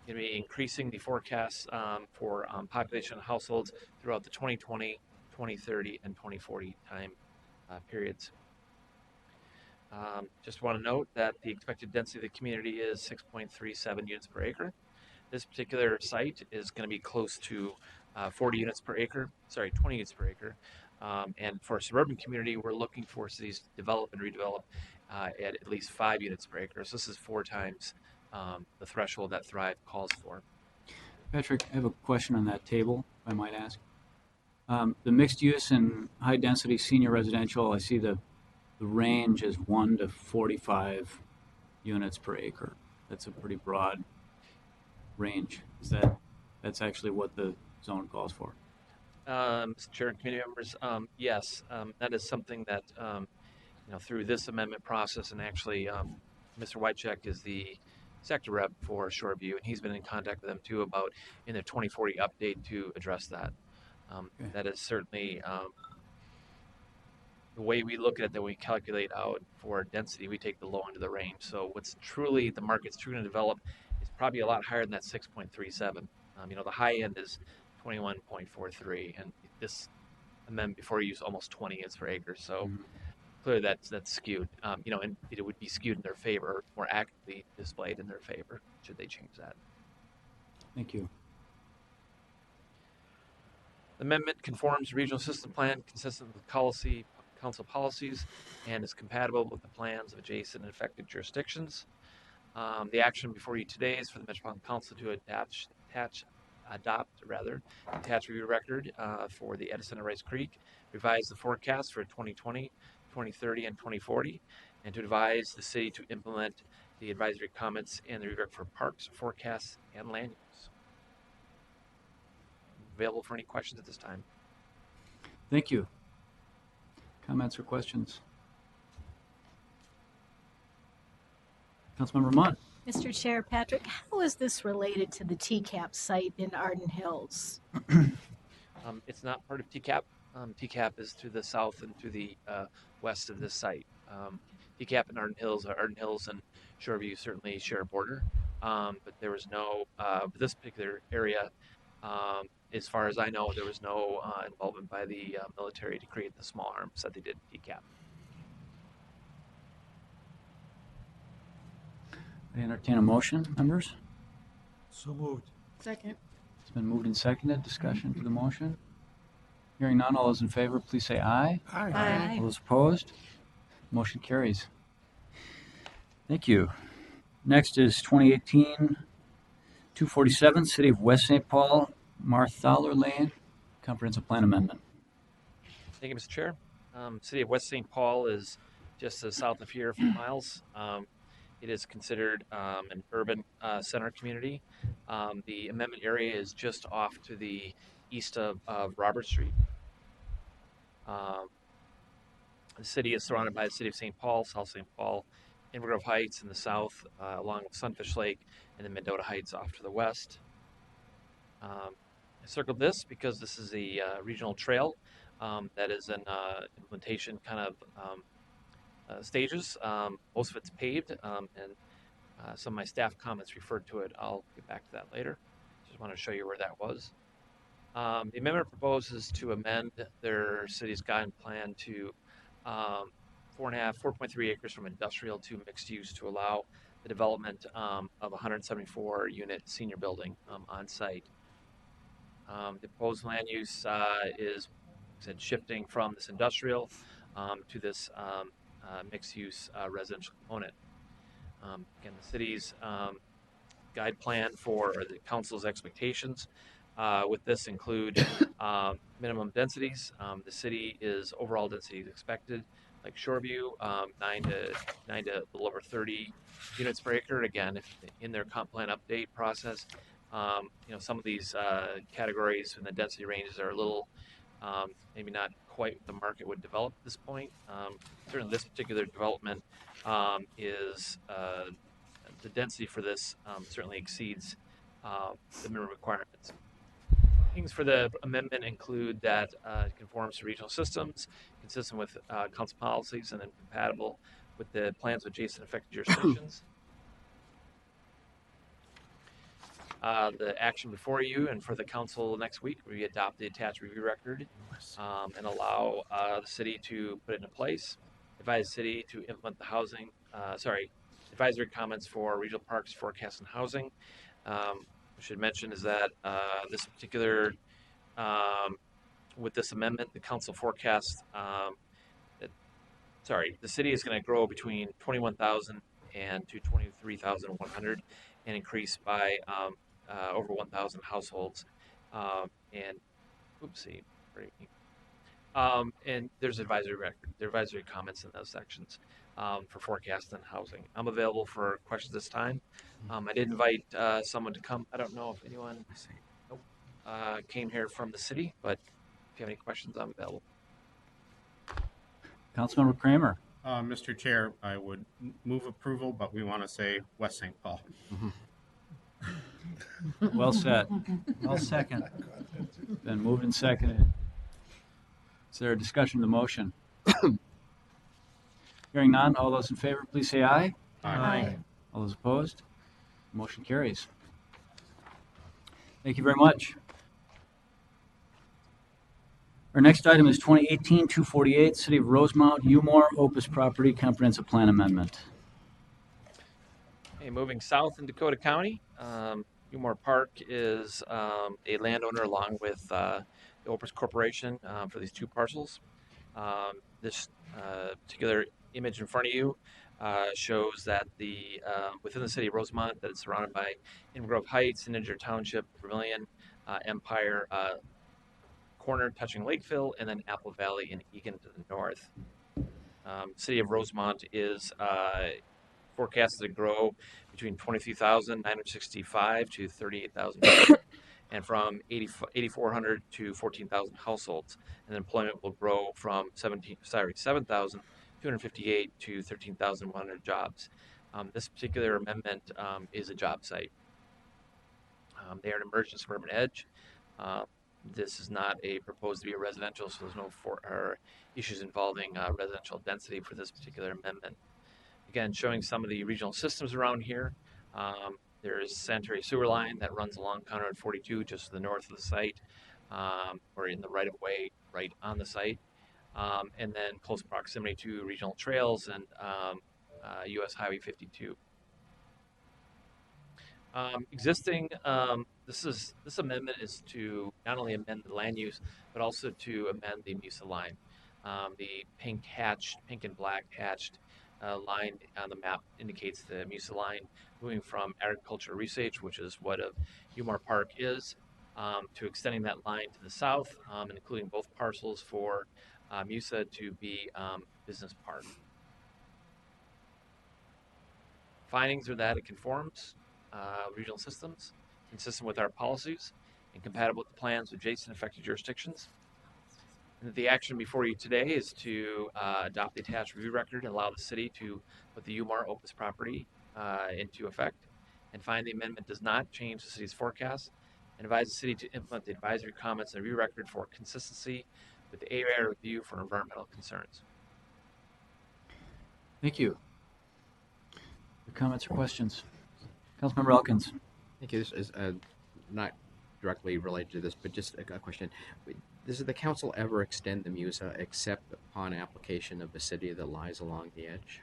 [SPEAKER 21] Going to be increasing the forecast for population households throughout the 2020, 2030, and 2040 time periods. Just want to note that the expected density of the community is 6.37 units per acre. This particular site is going to be close to 20 units per acre. And for a suburban community, we're looking for cities to develop and redevelop at least 5 units per acre. So this is 4 times the threshold that Thrive calls for.
[SPEAKER 1] Patrick, I have a question on that table, if I might ask. The mixed use and high density senior residential, I see the range is 1 to 45 units per acre. That's a pretty broad range. That's actually what the zone calls for?
[SPEAKER 21] Mr. Chair and committee members, yes, that is something that through this amendment process, and actually Mr. Wycheck is the sector rep for Shoreview, and he's been in contact with them too about in the 2040 update to address that. Okay. That is certainly the way we look at it, that we calculate out for density, we take the low end of the range. So the market's truly going to develop is probably a lot higher than that 6.37. The high end is 21.43, and this amendment before you use almost 20 units per acre. So clearly that's skewed. And it would be skewed in their favor, more accurately displayed in their favor, should they change that.
[SPEAKER 1] Thank you.
[SPEAKER 21] The amendment conforms to regional system plan consistent with council policies and is compatible with the plans of adjacent and affected jurisdictions. The action before you today is for the Metropolitan Council to adopt review record for the Edison and Rice Creek, revise the forecast for 2020, 2030, and 2040, and to advise the city to implement the advisory comments and the review record for parks, forecasts, and land use. Available for any questions at this time.
[SPEAKER 1] Thank you. Comments or questions? Councilmember Mott.
[SPEAKER 12] Mr. Chair, Patrick, how is this related to the TCAP site in Arden Hills?
[SPEAKER 21] It's not part of TCAP. TCAP is to the south and to the west of this site. TCAP and Arden Hills and Shoreview certainly share a border, but there was no, this particular area, as far as I know, there was no involvement by the military to create the small arms that they did in TCAP.
[SPEAKER 1] I entertain a motion, members.
[SPEAKER 20] So moved.
[SPEAKER 11] Second.
[SPEAKER 1] It's been moved and seconded. Discussion to the motion. Hearing none, all those in favor, please say aye.
[SPEAKER 20] Aye.
[SPEAKER 1] All those opposed? Motion carries. Thank you. Next is 2018-247, City of West St. Paul, Marthaler Lane, Comprehensive Plan Amendment.
[SPEAKER 21] Thank you, Mr. Chair. City of West St. Paul is just south of here, a few miles. It is considered an urban center community. The amendment area is just off to the east of Robert Street. The city is surrounded by the city of St. Paul, South St. Paul, Invergrove Heights in the south, along with Sunfish Lake, and then Mendota Heights off to the west. I circled this because this is a regional trail that is in implementation kind of stages. Most of it's paved, and some of my staff comments referred to it. I'll get back to that later. Just want to show you where that was. The amendment proposes to amend their city's guidance plan to 4.3 acres from industrial to mixed use to allow the development of a 174 unit senior building on site. The proposed land use is shifting from this industrial to this mixed use residential component. Again, the city's guide plan for the council's expectations with this include minimum densities. The city is overall density is expected, like Shoreview, 9 to a little over 30 units per acre. Again, if in their comp plan update process, some of these categories and the density ranges are a little maybe not quite what the market would develop at this point. Certainly, this particular development is the density for this certainly exceeds the minimum requirements. Things for the amendment include that it conforms to regional systems, consistent with council policies, and then compatible with the plans of adjacent affected jurisdictions. The action before you and for the council next week, we adopt the attached review record and allow the city to put it into place. Advise the city to implement the advisory comments for regional parks forecast and housing. I should mention is that this particular, with this amendment, the council forecast, the city is going to grow between 21,000 and to 23,100 and increase by over 1,000 households. And there's advisory comments in those sections for forecast and housing. I'm available for questions this time. I did invite someone to come. I don't know if anyone came here from the city, but if you have any questions, I'm available.
[SPEAKER 1] Councilmember Kramer.
[SPEAKER 17] Mr. Chair, I would move approval, but we want to say West St. Paul.
[SPEAKER 1] Well said. I'll second. Been moved and seconded. Is there a discussion of the motion? Hearing none, all those in favor, please say aye.
[SPEAKER 17] Aye.
[SPEAKER 1] All those opposed? Motion carries. Thank you very much. Our next item is 2018-248, City of Rosemount, Umore, Opus Property, Comprehensive Plan Amendment.
[SPEAKER 21] Okay, moving south in Dakota County, Umore Park is a landowner along with the Opus Corporation for these two parcels. This particular image in front of you shows that the within the city of Rosemount that is surrounded by Invergrove Heights, Integer Township, Vermilion, Empire, corner touching Lakeville, and then Apple Valley and Egan to the north. City of Rosemount is forecasted to grow between 23,965 to 38,000, and from 8,400 to 14,000 households. And employment will grow from 7,258 to 13,100 jobs. This particular amendment is a job site. They are an emergent suburban edge. This is not proposed to be a residential, so there's no issues involving residential density for this particular amendment. Again, showing some of the regional systems around here. There is a sanitary sewer line that runs along County Road 42 just to the north of the site, or in the right-of-way right on the site. And then close proximity to regional trails and US Highway 52. Existing this amendment is to not only amend the land use, but also to amend the MUSA line. The pink and black hatched line on the map indicates the MUSA line moving from agricultural research, which is what a Umar Park is, to extending that line to the south, and including both parcels for MUSA to be business park. Findings are that it conforms regional systems, consistent with our policies, and compatible with the plans of adjacent affected jurisdictions. And the action before you today is to adopt the attached review record and allow the city to put the UMAR Opus property into effect, and find the amendment does not change the city's forecast, and advise the city to implement the advisory comments and review record for consistency with the area review for environmental concerns.
[SPEAKER 1] Thank you. Your comments or questions? Councilmember Elkins.
[SPEAKER 19] Thank you. This is not directly related to this, but just a question. Does the council ever extend the MUSA except upon application of the city that lies along the edge?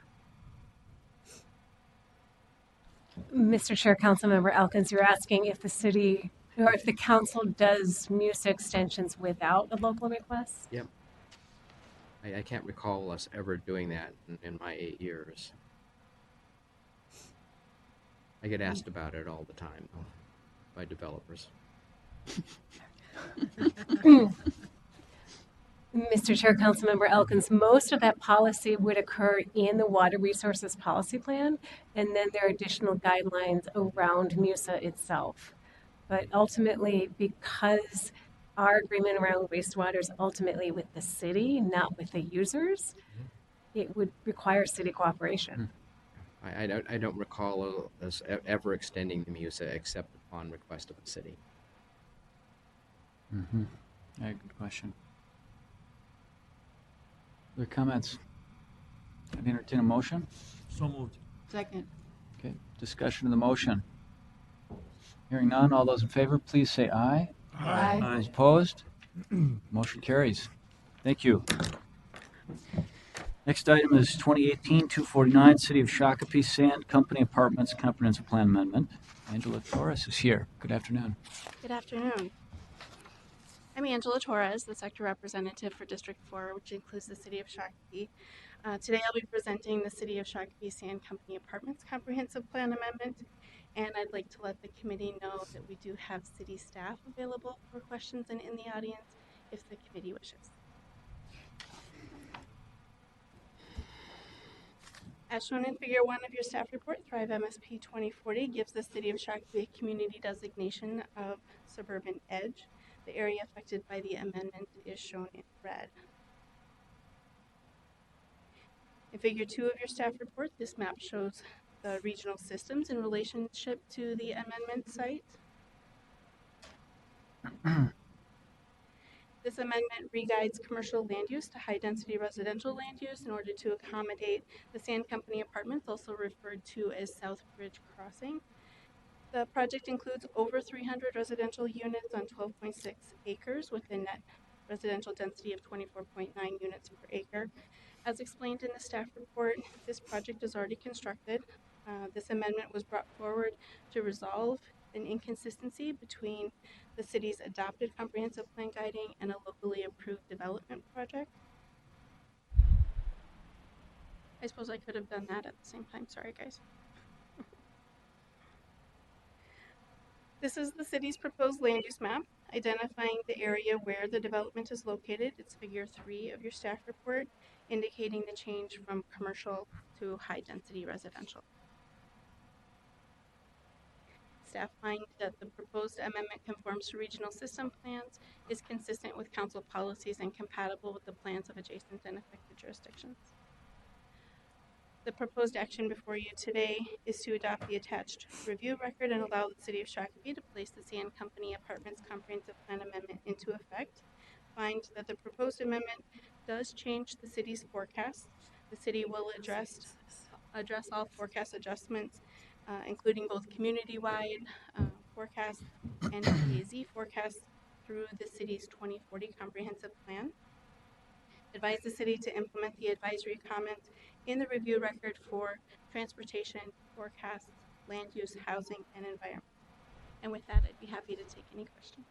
[SPEAKER 2] Mr. Chair, Councilmember Elkins, you're asking if the city or if the council does MUSA extensions without a local request?
[SPEAKER 19] Yep. I can't recall us ever doing that in my 8 years. I get asked about it all the time by developers.
[SPEAKER 2] Mr. Chair, Councilmember Elkins, most of that policy would occur in the Water Resources Policy Plan, and then there are additional guidelines around MUSA itself. But ultimately, because our agreement around wastewater is ultimately with the city, not with the users, it would require city cooperation.
[SPEAKER 19] I don't recall us ever extending the MUSA except upon request of the city.
[SPEAKER 1] Mm-hmm. Yeah, good question. Other comments? I'd entertain a motion.
[SPEAKER 22] So moved.
[SPEAKER 13] Second.
[SPEAKER 1] Okay, discussion of the motion. Hearing none, all those in favor, please say aye.
[SPEAKER 22] Aye. Aye.
[SPEAKER 1] Those opposed? Motion carries. Thank you. Next item is 2018-249, City of Shakopee Sand Company Apartments Comprehensive Plan Amendment. Angela Torres is here. Good afternoon.
[SPEAKER 23] Good afternoon. I'm Angela Torres, the sector representative for District 4, which includes the City of Shakopee. Today I'll be presenting the City of Shakopee Sand Company Apartments Comprehensive Plan Amendment, and I'd like to let the committee know that we do have city staff available for questions and in the audience if the committee wishes. As shown in Figure 1 of your staff report, Thrive MSP 2040 gives the City of Shakopee a community designation of Suburban Edge. The area affected by the amendment is shown in red. In Figure 2 of your staff report, this map shows the regional systems in relationship to the amendment site. This amendment re-guides commercial land use to high-density residential land use in order to accommodate the Sand Company Apartments, also referred to as South Bridge Crossing. The project includes over 300 residential units on 12.6 acres with a net residential density of 24.9 units per acre. As explained in the staff report, this project is already constructed. This amendment was brought forward to resolve an inconsistency between the city's adopted comprehensive plan guiding and a locally approved development project. I suppose I could have done that at the same time. Sorry, guys. This is the city's proposed land use map, identifying the area where the development is located. It's Figure 3 of your staff report, indicating the change from commercial to high-density residential. Staff find that the proposed amendment conforms to regional system plans, is consistent with council policies, and compatible with the plans of adjacent and affected jurisdictions. The proposed action before you today is to adopt the attached review record and allow the City of Shakopee to place the Sand Company Apartments Comprehensive Plan Amendment into effect. Find that the proposed amendment does change the city's forecast. The city will address all forecast adjustments, including both community-wide forecasts and PAZ forecasts through the city's 2040 comprehensive plan. Advise the city to implement the advisory comments in the review record for transportation, forecasts, land use, housing, and environment. And with that, I'd be happy to take any questions.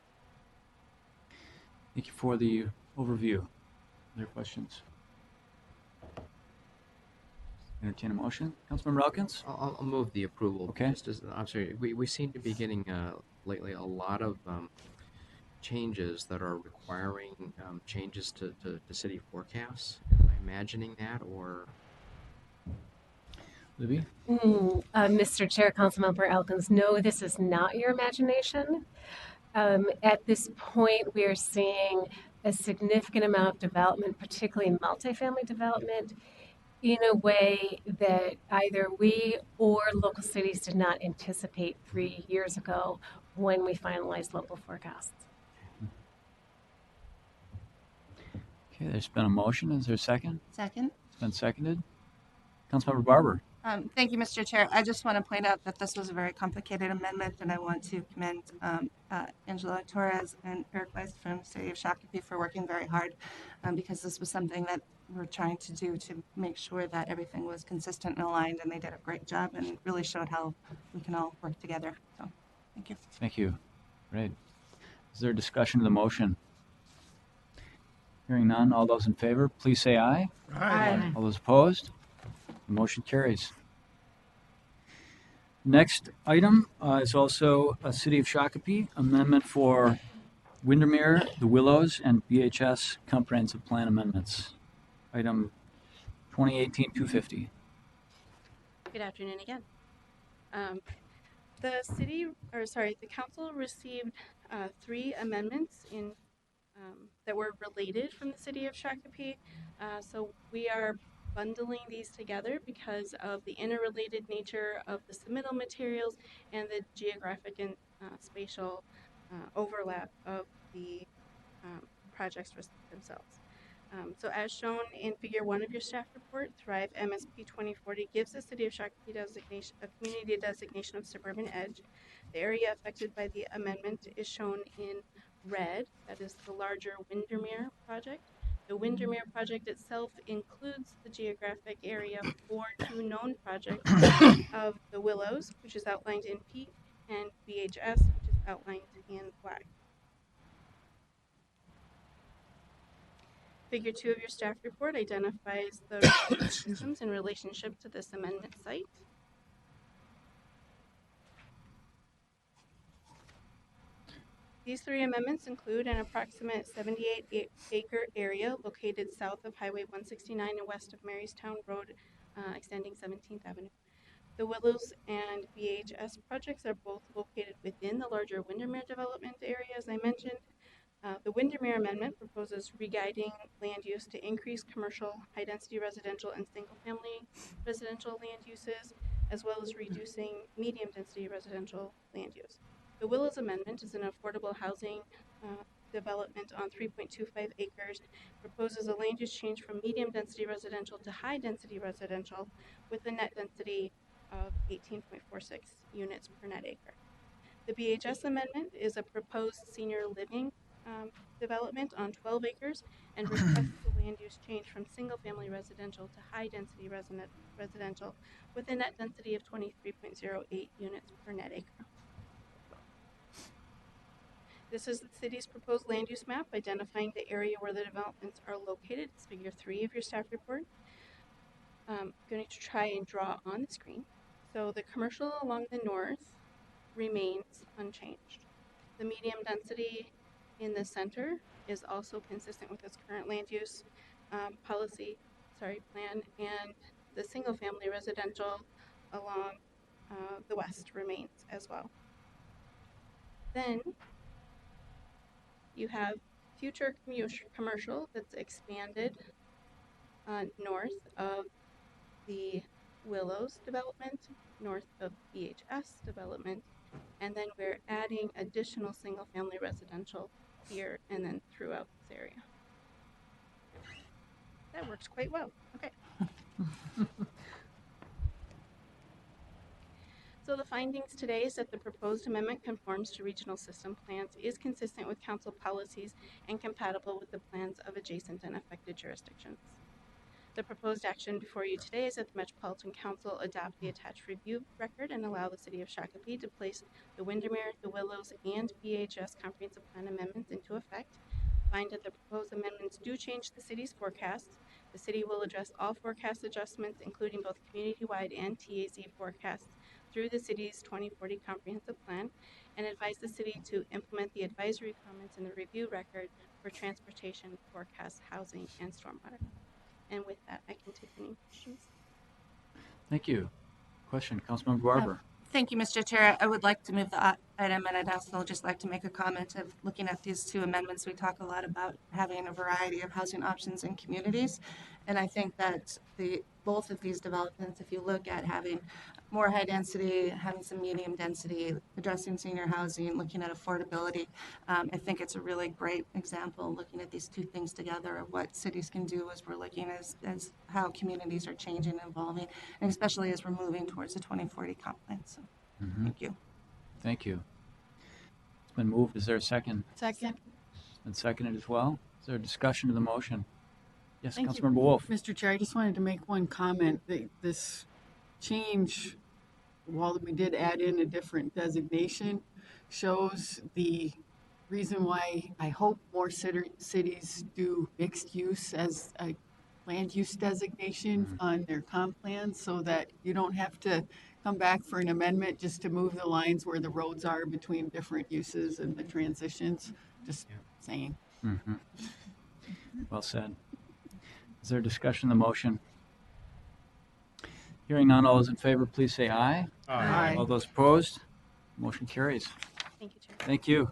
[SPEAKER 1] Thank you for the overview. Are there questions? Entertain a motion. Councilmember Elkins?
[SPEAKER 19] I'll move the approval.
[SPEAKER 1] Okay.
[SPEAKER 19] Just as, I'm sorry, we seem to be getting lately a lot of changes that are requiring changes to city forecasts. Am I imagining that, or?
[SPEAKER 1] Libby?
[SPEAKER 2] Mr. Chair, Councilmember Elkins, no, this is not your imagination. At this point, we are seeing a significant amount of development, particularly in multifamily development, in a way that either we or local cities did not anticipate 3 years ago when we finalized local forecasts.
[SPEAKER 1] Okay, there's been a motion. Is there a second?
[SPEAKER 3] Second.
[SPEAKER 1] It's been seconded. Councilmember Barber?
[SPEAKER 3] Thank you, Mr. Chair. I just want to point out that this was a very complicated amendment, and I want to commend Angela Torres and Eric Weiss from the City of Shakopee for working very hard, because this was something that we're trying to do to make sure that everything was consistent and aligned, and they did a great job and really showed how we can all work together. So, thank you.
[SPEAKER 1] Thank you. Great. Is there a discussion of the motion? Hearing none, all those in favor, please say aye.
[SPEAKER 3] Aye.
[SPEAKER 1] All those opposed? The motion carries. Next item is also a City of Shakopee amendment for Windermere, the Willows, and BHS Comprehensive Plan amendments. Item 2018-250.
[SPEAKER 23] Good afternoon again. The council received 3 amendments that were related from the City of Shakopee. So we are bundling these together because of the interrelated nature of the submittal materials and the geographic and spatial overlap of the projects themselves. So as shown in Figure 1 of your staff report, Thrive MSP 2040 gives the City of Shakopee a community designation of suburban edge. The area affected by the amendment is shown in red. That is the larger Windermere project. The Windermere project itself includes the geographic area for 2 known projects of the Willows, which is outlined in pink, and BHS, which is outlined in black. Figure 2 of your staff report identifies the systems in relationship to this amendment site. These 3 amendments include an approximate 78-acre area located south of Highway 169 and west of Marystown Road, extending 17th Avenue. The Willows and BHS projects are both located within the larger Windermere development area, as I mentioned. The Windermere Amendment proposes re-guiding land use to increase commercial, high-density residential, and single-family residential land uses, as well as reducing medium-density residential land use. The Willows Amendment is an affordable housing development on 3.25 acres, proposes a land use change from medium-density residential to high-density residential with a net density of 18.46 units per net acre. The BHS Amendment is a proposed senior living development on 12 acres and requests the land use change from single-family residential to high-density residential with a net density of 23.08 units per net acre. This is the city's proposed land use map identifying the area where the developments are located. It's Figure 3 of your staff report. I'm going to try and draw on the screen. So the commercial along the north remains unchanged. The medium density in the center is also consistent with its current land use plan, and the single family residential along the west remains as well. Then you have future commercial that's expanded north of the Willows development, north of BHS development, and then we're adding additional single family residential here and then throughout this area. That works quite well. Okay. So the findings today is that the proposed amendment conforms to regional system plans, is consistent with council policies, and compatible with the plans of adjacent and affected jurisdictions. The proposed action before you today is that the Metropolitan Council adopt the attached review record and allow the City of Shakopee to place the Windermere, the Willows, and Bhs Comprehensive Plan amendments into effect. Find that the proposed amendments do change the city's forecasts. The city will address all forecast adjustments, including both community-wide and TAZ forecasts, through the city's 2040 Comprehensive Plan, and advise the city to implement the advisory comments in the review record for transportation, forecast, housing, and stormwater. And with that, I can take any questions.
[SPEAKER 1] Thank you. Question, Councilmember Barber.
[SPEAKER 3] Thank you, Mr. Chair. I would like to move the item, and I'd also just like to make a comment of looking at these two amendments. We talk a lot about having a variety of housing options in communities, and I think that both of these developments, if you look at having more high density, having some medium density, addressing senior housing, looking at affordability, I think it's a really great example looking at these two things together of what cities can do as we're looking as how communities are changing and evolving, and especially as we're moving towards the 2040 comp plan. So, thank you.
[SPEAKER 1] Thank you. It's been moved. Is there a second?
[SPEAKER 5] Second.
[SPEAKER 1] It's been seconded as well. Is there a discussion of the motion? Yes,
[SPEAKER 5] Thank
[SPEAKER 1] Councilmember
[SPEAKER 5] you,
[SPEAKER 1] Wolf.
[SPEAKER 5] Mr. Chair, I just wanted to make one comment. This change, while we did add in a different designation, shows the reason why I hope more cities do mixed use as a land use designation on their comp plans, so that you don't have to come back for an amendment just to move the lines where the roads are between different uses and the transitions. Just saying.
[SPEAKER 1] Mm-hmm. Well said. Is there a discussion of the motion? Hearing none, all those in favor, please say aye.
[SPEAKER 5] Aye.
[SPEAKER 1] All those opposed? Motion carries.
[SPEAKER 23] Thank you, Chair.
[SPEAKER 1] Thank you.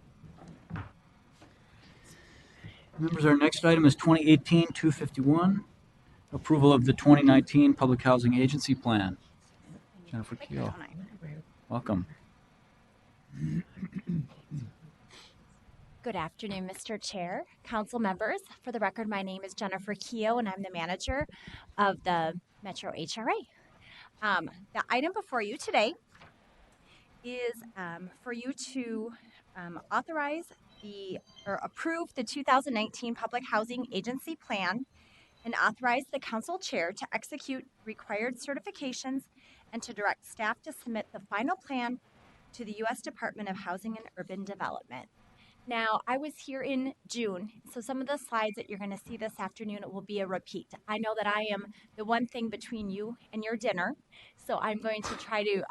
[SPEAKER 1] Members, our next item is 2018-251, approval of the 2019 Public Housing Agency Plan. Jennifer Keel, welcome.
[SPEAKER 6] Good afternoon, Mr. Chair, council members. For the record, my name is Jennifer Keogh, and I'm the manager of the Metro HRA. The item before you today is for you to authorize or approve the 2019 Public Housing Agency Plan and authorize the council chair to execute required certifications and to direct staff to submit the final plan to the U.S. Department of Housing and Urban Development. Now, I was here in June, so some of the slides that you're going to see this afternoon will be a repeat. I know that I am the one thing between you and your dinner, so I'm going to try to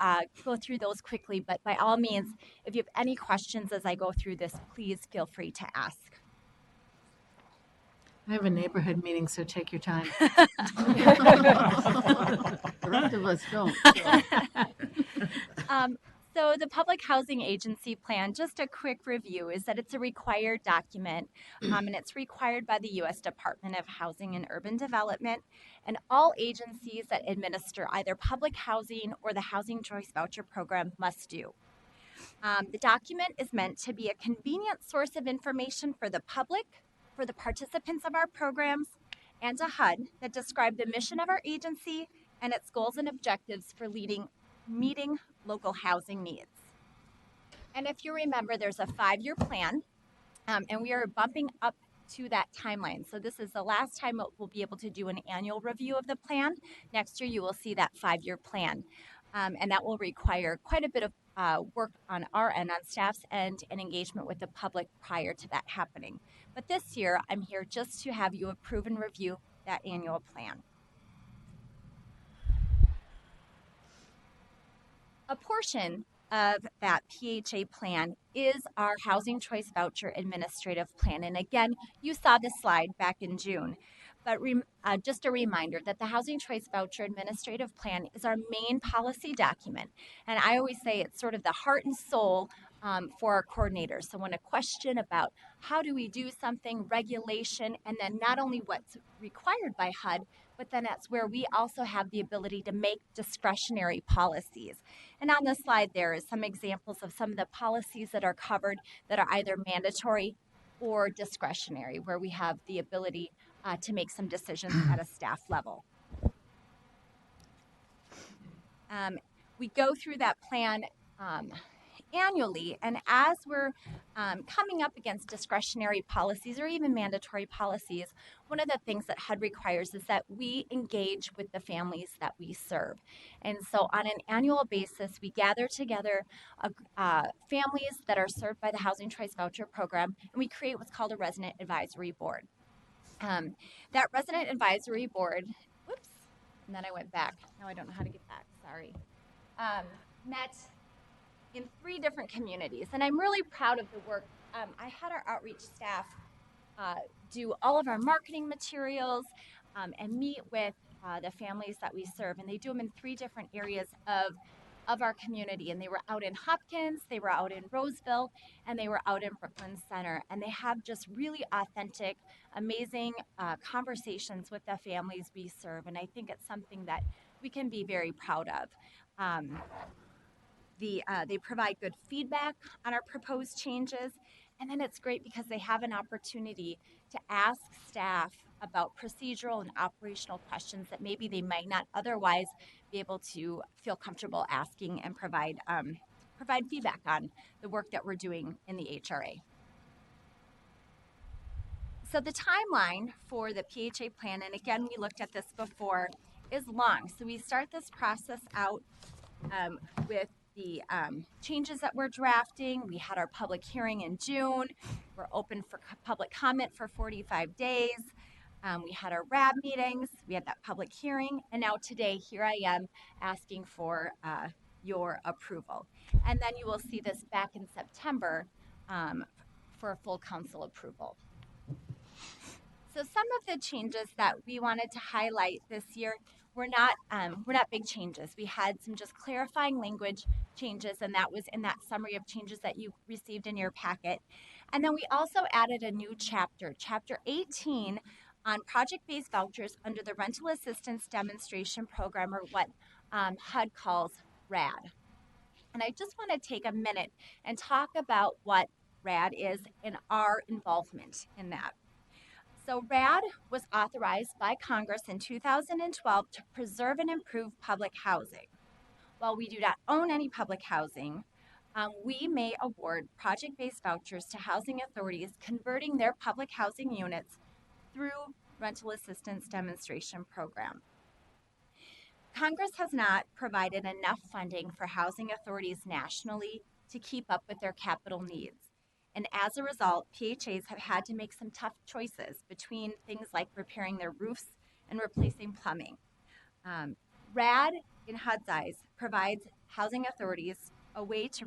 [SPEAKER 6] go through those quickly, but by all means, if you have any questions as I go through this, please feel free to ask.
[SPEAKER 5] I have a neighborhood meeting, so take your time. The rest of us don't.
[SPEAKER 6] So the Public Housing Agency Plan, just a quick review, is that it's a required document, and it's required by the U.S. Department of Housing and Urban Development, and all agencies that administer either public housing or the Housing Choice Voucher Program must do. The document is meant to be a convenient source of information for the public, for the participants of our programs, and to HUD that describe the mission of our agency and its goals and objectives for meeting local housing needs. And if you remember, there's a 5-year plan, and we are bumping up to that timeline. So this is the last time we'll be able to do an annual review of the plan. Next year, you will see that 5-year plan. And that will require quite a bit of work on our end, on staff's end, and engagement with the public prior to that happening. But this year, I'm here just to have you approve and review that annual plan. A portion of that PHA plan is our Housing Choice Voucher Administrative Plan. And again, you saw this slide back in June. But just a reminder that the Housing Choice Voucher Administrative Plan is our main policy document. And I always say it's sort of the heart and soul for our coordinators. So when a question about how do we do something, regulation, and then not only what's required by HUD, but then that's where we also have the ability to make discretionary policies. And on the slide there is some examples of some of the policies that are covered that are either mandatory or discretionary, where we have the ability to make some decisions at a staff level. We go through that plan annually. And as we're coming up against discretionary policies or even mandatory policies, one of the things that HUD requires is that we engage with the families that we serve. And so on an annual basis, we gather together families that are served by the Housing Choice Voucher Program, and we create what's called a resident advisory board. That resident advisory board, whoops, and then I went back. Now I don't know how to get back, sorry. Met in 3 different communities, and I'm really proud of the work. I had our outreach staff do all of our marketing materials and meet with the families that we serve, and they do them in 3 different areas of our community. And they were out in Hopkins, they were out in Roseville, and they were out in Brooklyn Center. And they have just really authentic, amazing conversations with the families we serve, and I think it's something that we can be very proud of. They provide good feedback on our proposed changes, and then it's great because they have an opportunity to ask staff about procedural and operational questions that maybe they might not otherwise be able to feel comfortable asking, and provide feedback on the work that we're doing in the HRA. So the timeline for the PHA plan, and again, we looked at this before, is long. So we start this process out with the changes that we're drafting. We had our public hearing in June. We're open for public comment for 45 days. We had our RAB meetings. We had that public hearing. And now today, here I am asking for your approval. And then you will see this back in September for full council approval. So some of the changes that we wanted to highlight this year were not big changes. We had some just clarifying language changes, and that was in that summary of changes that you received in your packet. And then we also added a new chapter, Chapter 18, on project-based vouchers under the Rental Assistance Demonstration Program, or what HUD calls RAD. And I just want to take a minute and talk about what RAD is and our involvement in that. So RAD was authorized by Congress in 2012 to preserve and improve public housing. While we do not own any public housing, we may award project-based vouchers to housing authorities converting their public housing units through Rental Assistance Demonstration Program. Congress has not provided enough funding for housing authorities nationally to keep up with their capital needs. And as a result, PHAs have had to make some tough choices between things like repairing their roofs and replacing plumbing. RAD, in HUD's eyes, provides housing authorities a way to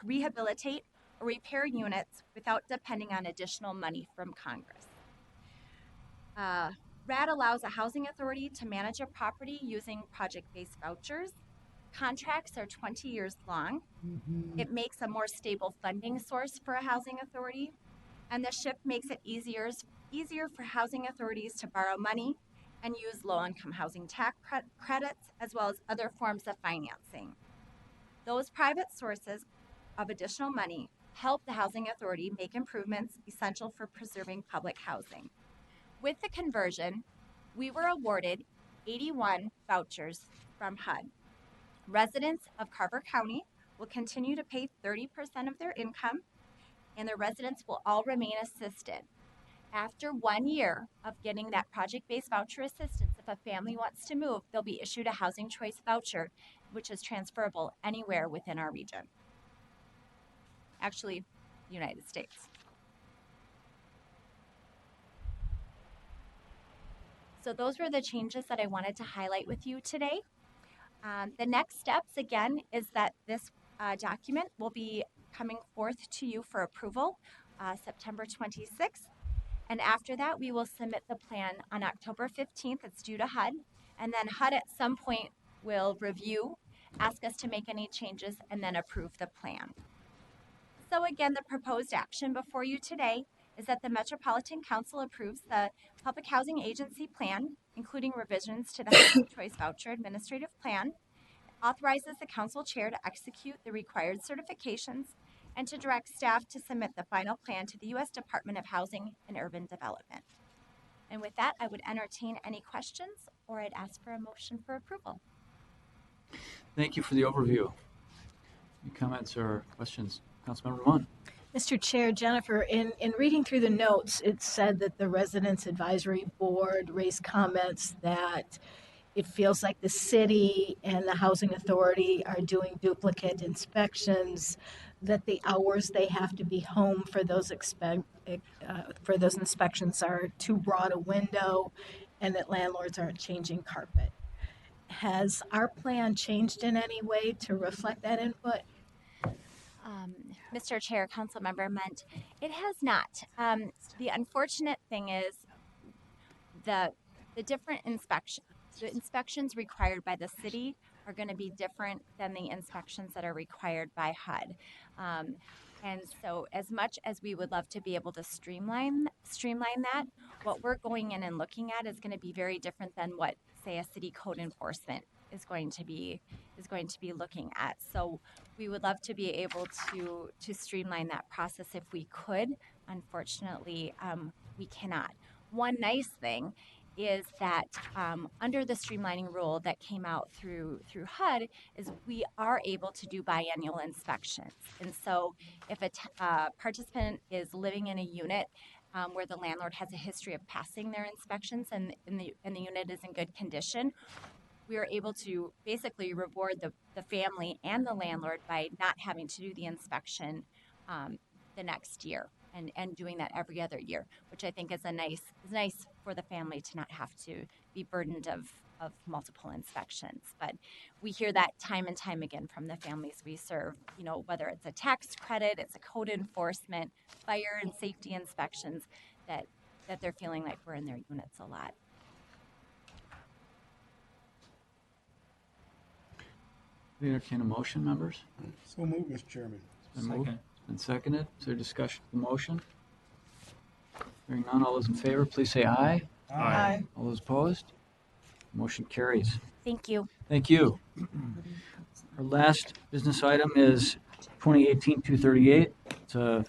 [SPEAKER 6] rehabilitate or repair units without depending on additional money from Congress. RAD allows a housing authority to manage a property using project-based vouchers. Contracts are 20 years long. It makes a more stable funding source for a housing authority, and the shift makes it easier for housing authorities to borrow money and use low-income housing tax credits, as well as other forms of financing. Those private sources of additional money help the housing authority make improvements essential for preserving public housing. With the conversion, we were awarded 81 vouchers from HUD. Residents of Carver County will continue to pay 30% of their income, and the residents will all remain assisted. After 1 year of getting that project-based voucher assistance, if a family wants to move, they'll be issued a housing choice voucher, which is transferable anywhere within our region. Actually, the United States. So those were the changes that I wanted to highlight with you today. The next steps, again, is that this document will be coming forth to you for approval September 26th. And after that, we will submit the plan on October 15th. It's due to HUD. And then HUD at some point will review, ask us to make any changes, and then approve the plan. So again, the proposed action before you today is that the Metropolitan Council approves the Public Housing Agency Plan, including revisions to the Housing Choice Voucher Administrative Plan, authorizes the Council Chair to execute the required certifications, and to direct staff to submit the final plan to the U.S. Department of Housing and Urban Development. And with that, I would entertain any questions, or I'd ask for a motion for approval.
[SPEAKER 1] Thank you for the overview. Any comments or questions? Councilmember Munn.
[SPEAKER 7] Mr. Chair, Jennifer, in reading through the notes, it said that the Residents Advisory Board raised comments that it feels like the city and the Housing Authority are doing duplicate inspections, that the hours they have to be home for those inspections are too broad a window, and that landlords aren't changing carpet. Has our plan changed in any way to reflect that input?
[SPEAKER 6] Mr. Chair, Councilmember Munt, it has not. The unfortunate thing is the different inspections. The inspections required by the city are going to be different than the inspections that are required by HUD. And so as much as we would love to be able to streamline that, what we're going in and looking at is going to be very different than what, say, a city code enforcement is going to be looking at. So we would love to be able to streamline that process if we could. Unfortunately, we cannot. One nice thing is that under the streamlining rule that came out through HUD is we are able to do biennial inspections. And so if a participant is living in a unit where the landlord has a history of passing their inspections and the unit is in good condition, we are able to basically reward the family and the landlord by not having to do the inspection the next year and doing that every other year, which I think is nice for the family to not have to be burdened of multiple inspections. But we hear that time and time again from the families we serve, whether it's a tax credit, it's a code enforcement, fire and safety inspections, that they're feeling like we're in their units a lot.
[SPEAKER 1] We entertain a motion, members?
[SPEAKER 20] So moved, Mr. Chairman.
[SPEAKER 1] It's been moved and seconded. Is there discussion of the motion? Hearing none, all those in favor, please say aye.
[SPEAKER 20] Aye.
[SPEAKER 1] All those opposed? Motion carries.
[SPEAKER 6] Thank you.
[SPEAKER 1] Thank you. Our last business item is 2018-238. It's a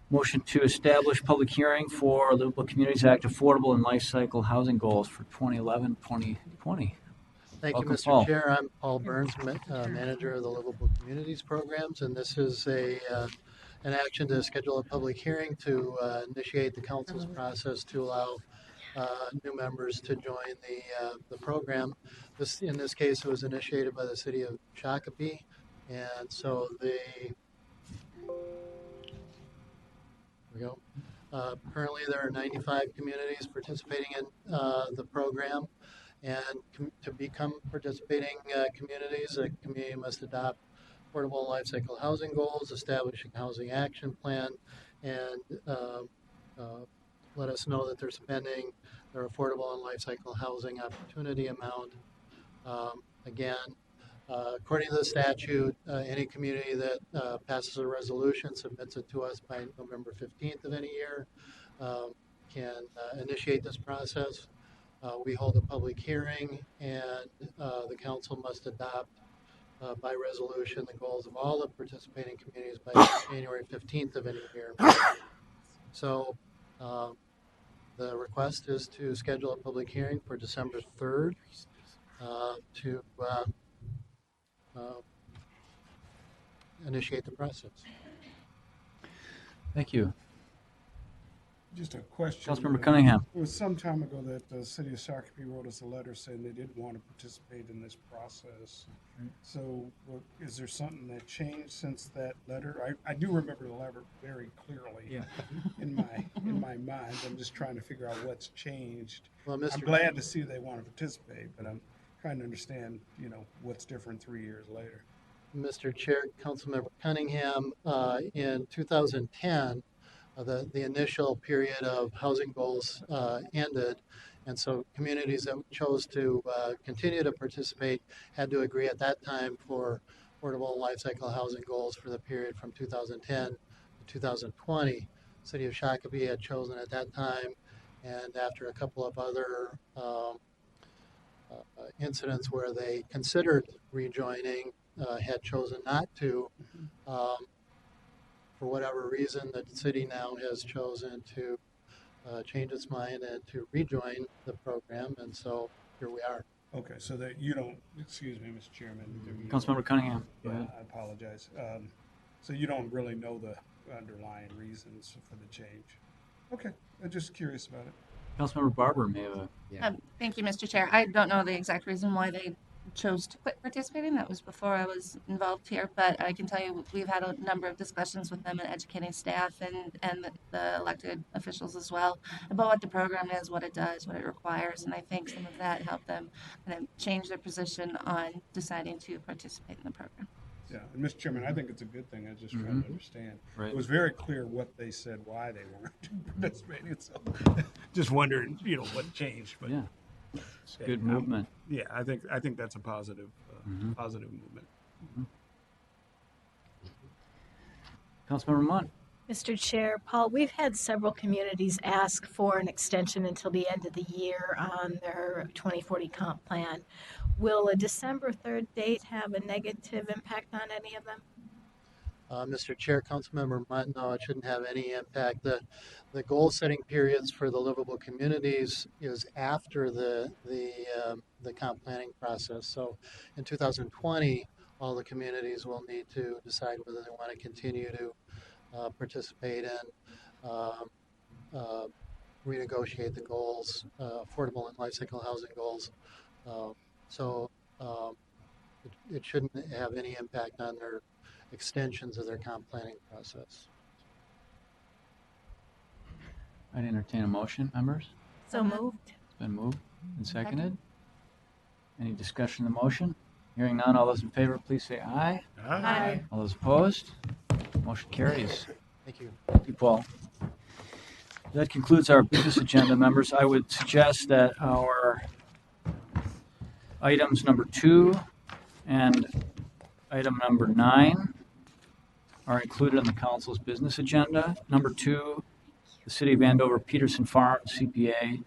[SPEAKER 1] motion to establish public hearing for Liverpool Communities Act Affordable and Life Cycle Housing Goals for 2011-2020.
[SPEAKER 9] Thank
[SPEAKER 1] Welcome,
[SPEAKER 9] you, Mr.
[SPEAKER 1] Paul.
[SPEAKER 9] Chair. I'm Paul Burns, manager of the Liverpool Communities Programs, and this is an action to schedule a public hearing to initiate the council's process to allow new members to join the program. In this case, it was initiated by the city of Shakopee, and so currently there are 95 communities participating in the program. And to become participating communities, a community must adopt affordable life cycle housing goals, establish a housing action plan, and let us know that they're spending their affordable and life cycle housing opportunity amount. According to the statute, any community that passes a resolution, submits it to us by November 15th of any year, can initiate this process. We hold a public hearing, and the council must adopt by resolution the goals of all the participating communities by January 15th of any year. So the request is to schedule a public hearing for December 3rd to initiate the process.
[SPEAKER 1] Thank you.
[SPEAKER 20] Just a question.
[SPEAKER 1] Councilmember Cunningham.
[SPEAKER 20] It was some time ago that the city of Shakopee wrote us a letter saying they didn't want to participate in this process. So is there something that changed since that letter? I do remember the letter very clearly in my mind. I'm just trying to figure out what's changed.
[SPEAKER 9] Well,
[SPEAKER 20] I'm glad to see they want to participate, but I'm trying to understand, what's different 3 years later.
[SPEAKER 9] Mr. Chair, Councilmember Cunningham, in 2010, the initial period of housing goals ended, and so communities that chose to continue to participate had to agree at that time for affordable and life cycle housing goals for the period from 2010 to 2020. The city of Shakopee had chosen at that time, and after a couple of other incidents where they considered rejoining, had chosen not to. For whatever reason, the city now has chosen to change its mind and to rejoin the program, and so here we are.
[SPEAKER 20] Okay, so that you don't, excuse me, Mr. Chairman.
[SPEAKER 1] Councilmember Cunningham, go
[SPEAKER 20] Yeah,
[SPEAKER 1] ahead.
[SPEAKER 20] I apologize. So you don't really know the underlying reasons for the change? Okay, I'm just curious about it.
[SPEAKER 1] Councilmember Barber may have a.
[SPEAKER 3] Thank you, Mr. Chair. I don't know the exact reason why they chose to quit participating. That was before I was involved here, but I can tell you we've had a number of discussions with them and educating staff and the elected officials as well about what the program is, what it does, what it requires, and I think some of that helped them kind of change their position on deciding to participate in the program.
[SPEAKER 20] Yeah, and Mr. Chairman, I think it's a good thing. I was just trying to understand.
[SPEAKER 1] Right.
[SPEAKER 20] It was very clear what they said, why they weren't participating. So, just wondering, what changed. But
[SPEAKER 1] Yeah, it's good movement.
[SPEAKER 20] Yeah, I think that's a positive, positive movement.
[SPEAKER 1] Councilmember Munn.
[SPEAKER 7] Mr. Chair, Paul, we've had several communities ask for an extension until the end of the year on their 2040 comp plan. Will a December 3rd date have a negative impact on any of them?
[SPEAKER 9] Mr. Chair, Councilmember Munt, no, it shouldn't have any impact. The goal setting periods for the livable communities is after the comp planning process. So in 2020, all the communities will need to decide whether they want to continue to participate in renegotiate the goals, affordable and life cycle housing goals. So it shouldn't have any impact on their extensions of their comp planning process.
[SPEAKER 1] I'd entertain a motion, members.
[SPEAKER 7] So moved.
[SPEAKER 1] It's been moved and seconded. Any discussion of the motion? Hearing none, all those in favor, please say aye.
[SPEAKER 20] Aye.
[SPEAKER 1] All those opposed? Motion carries.
[SPEAKER 9] Thank you.
[SPEAKER 1] Thank you, Paul. That concludes our business agenda, members. I would suggest that our items number 2 and item number 9 are included on the council's business agenda. Number 2, the City of Andover Peterson Farm CPA.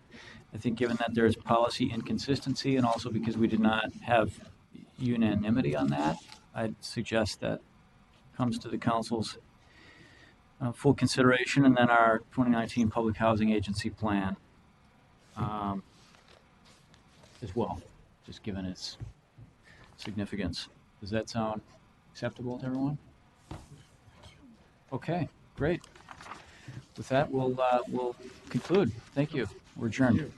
[SPEAKER 1] I think given that there's policy inconsistency and also because we did not have unanimity on that, I'd suggest that comes to the council's full consideration, and then our 2019 Public Housing Agency plan as well, just given its significance. Does that sound acceptable to everyone? Okay, great. With that, we'll conclude. Thank you. We're adjourned.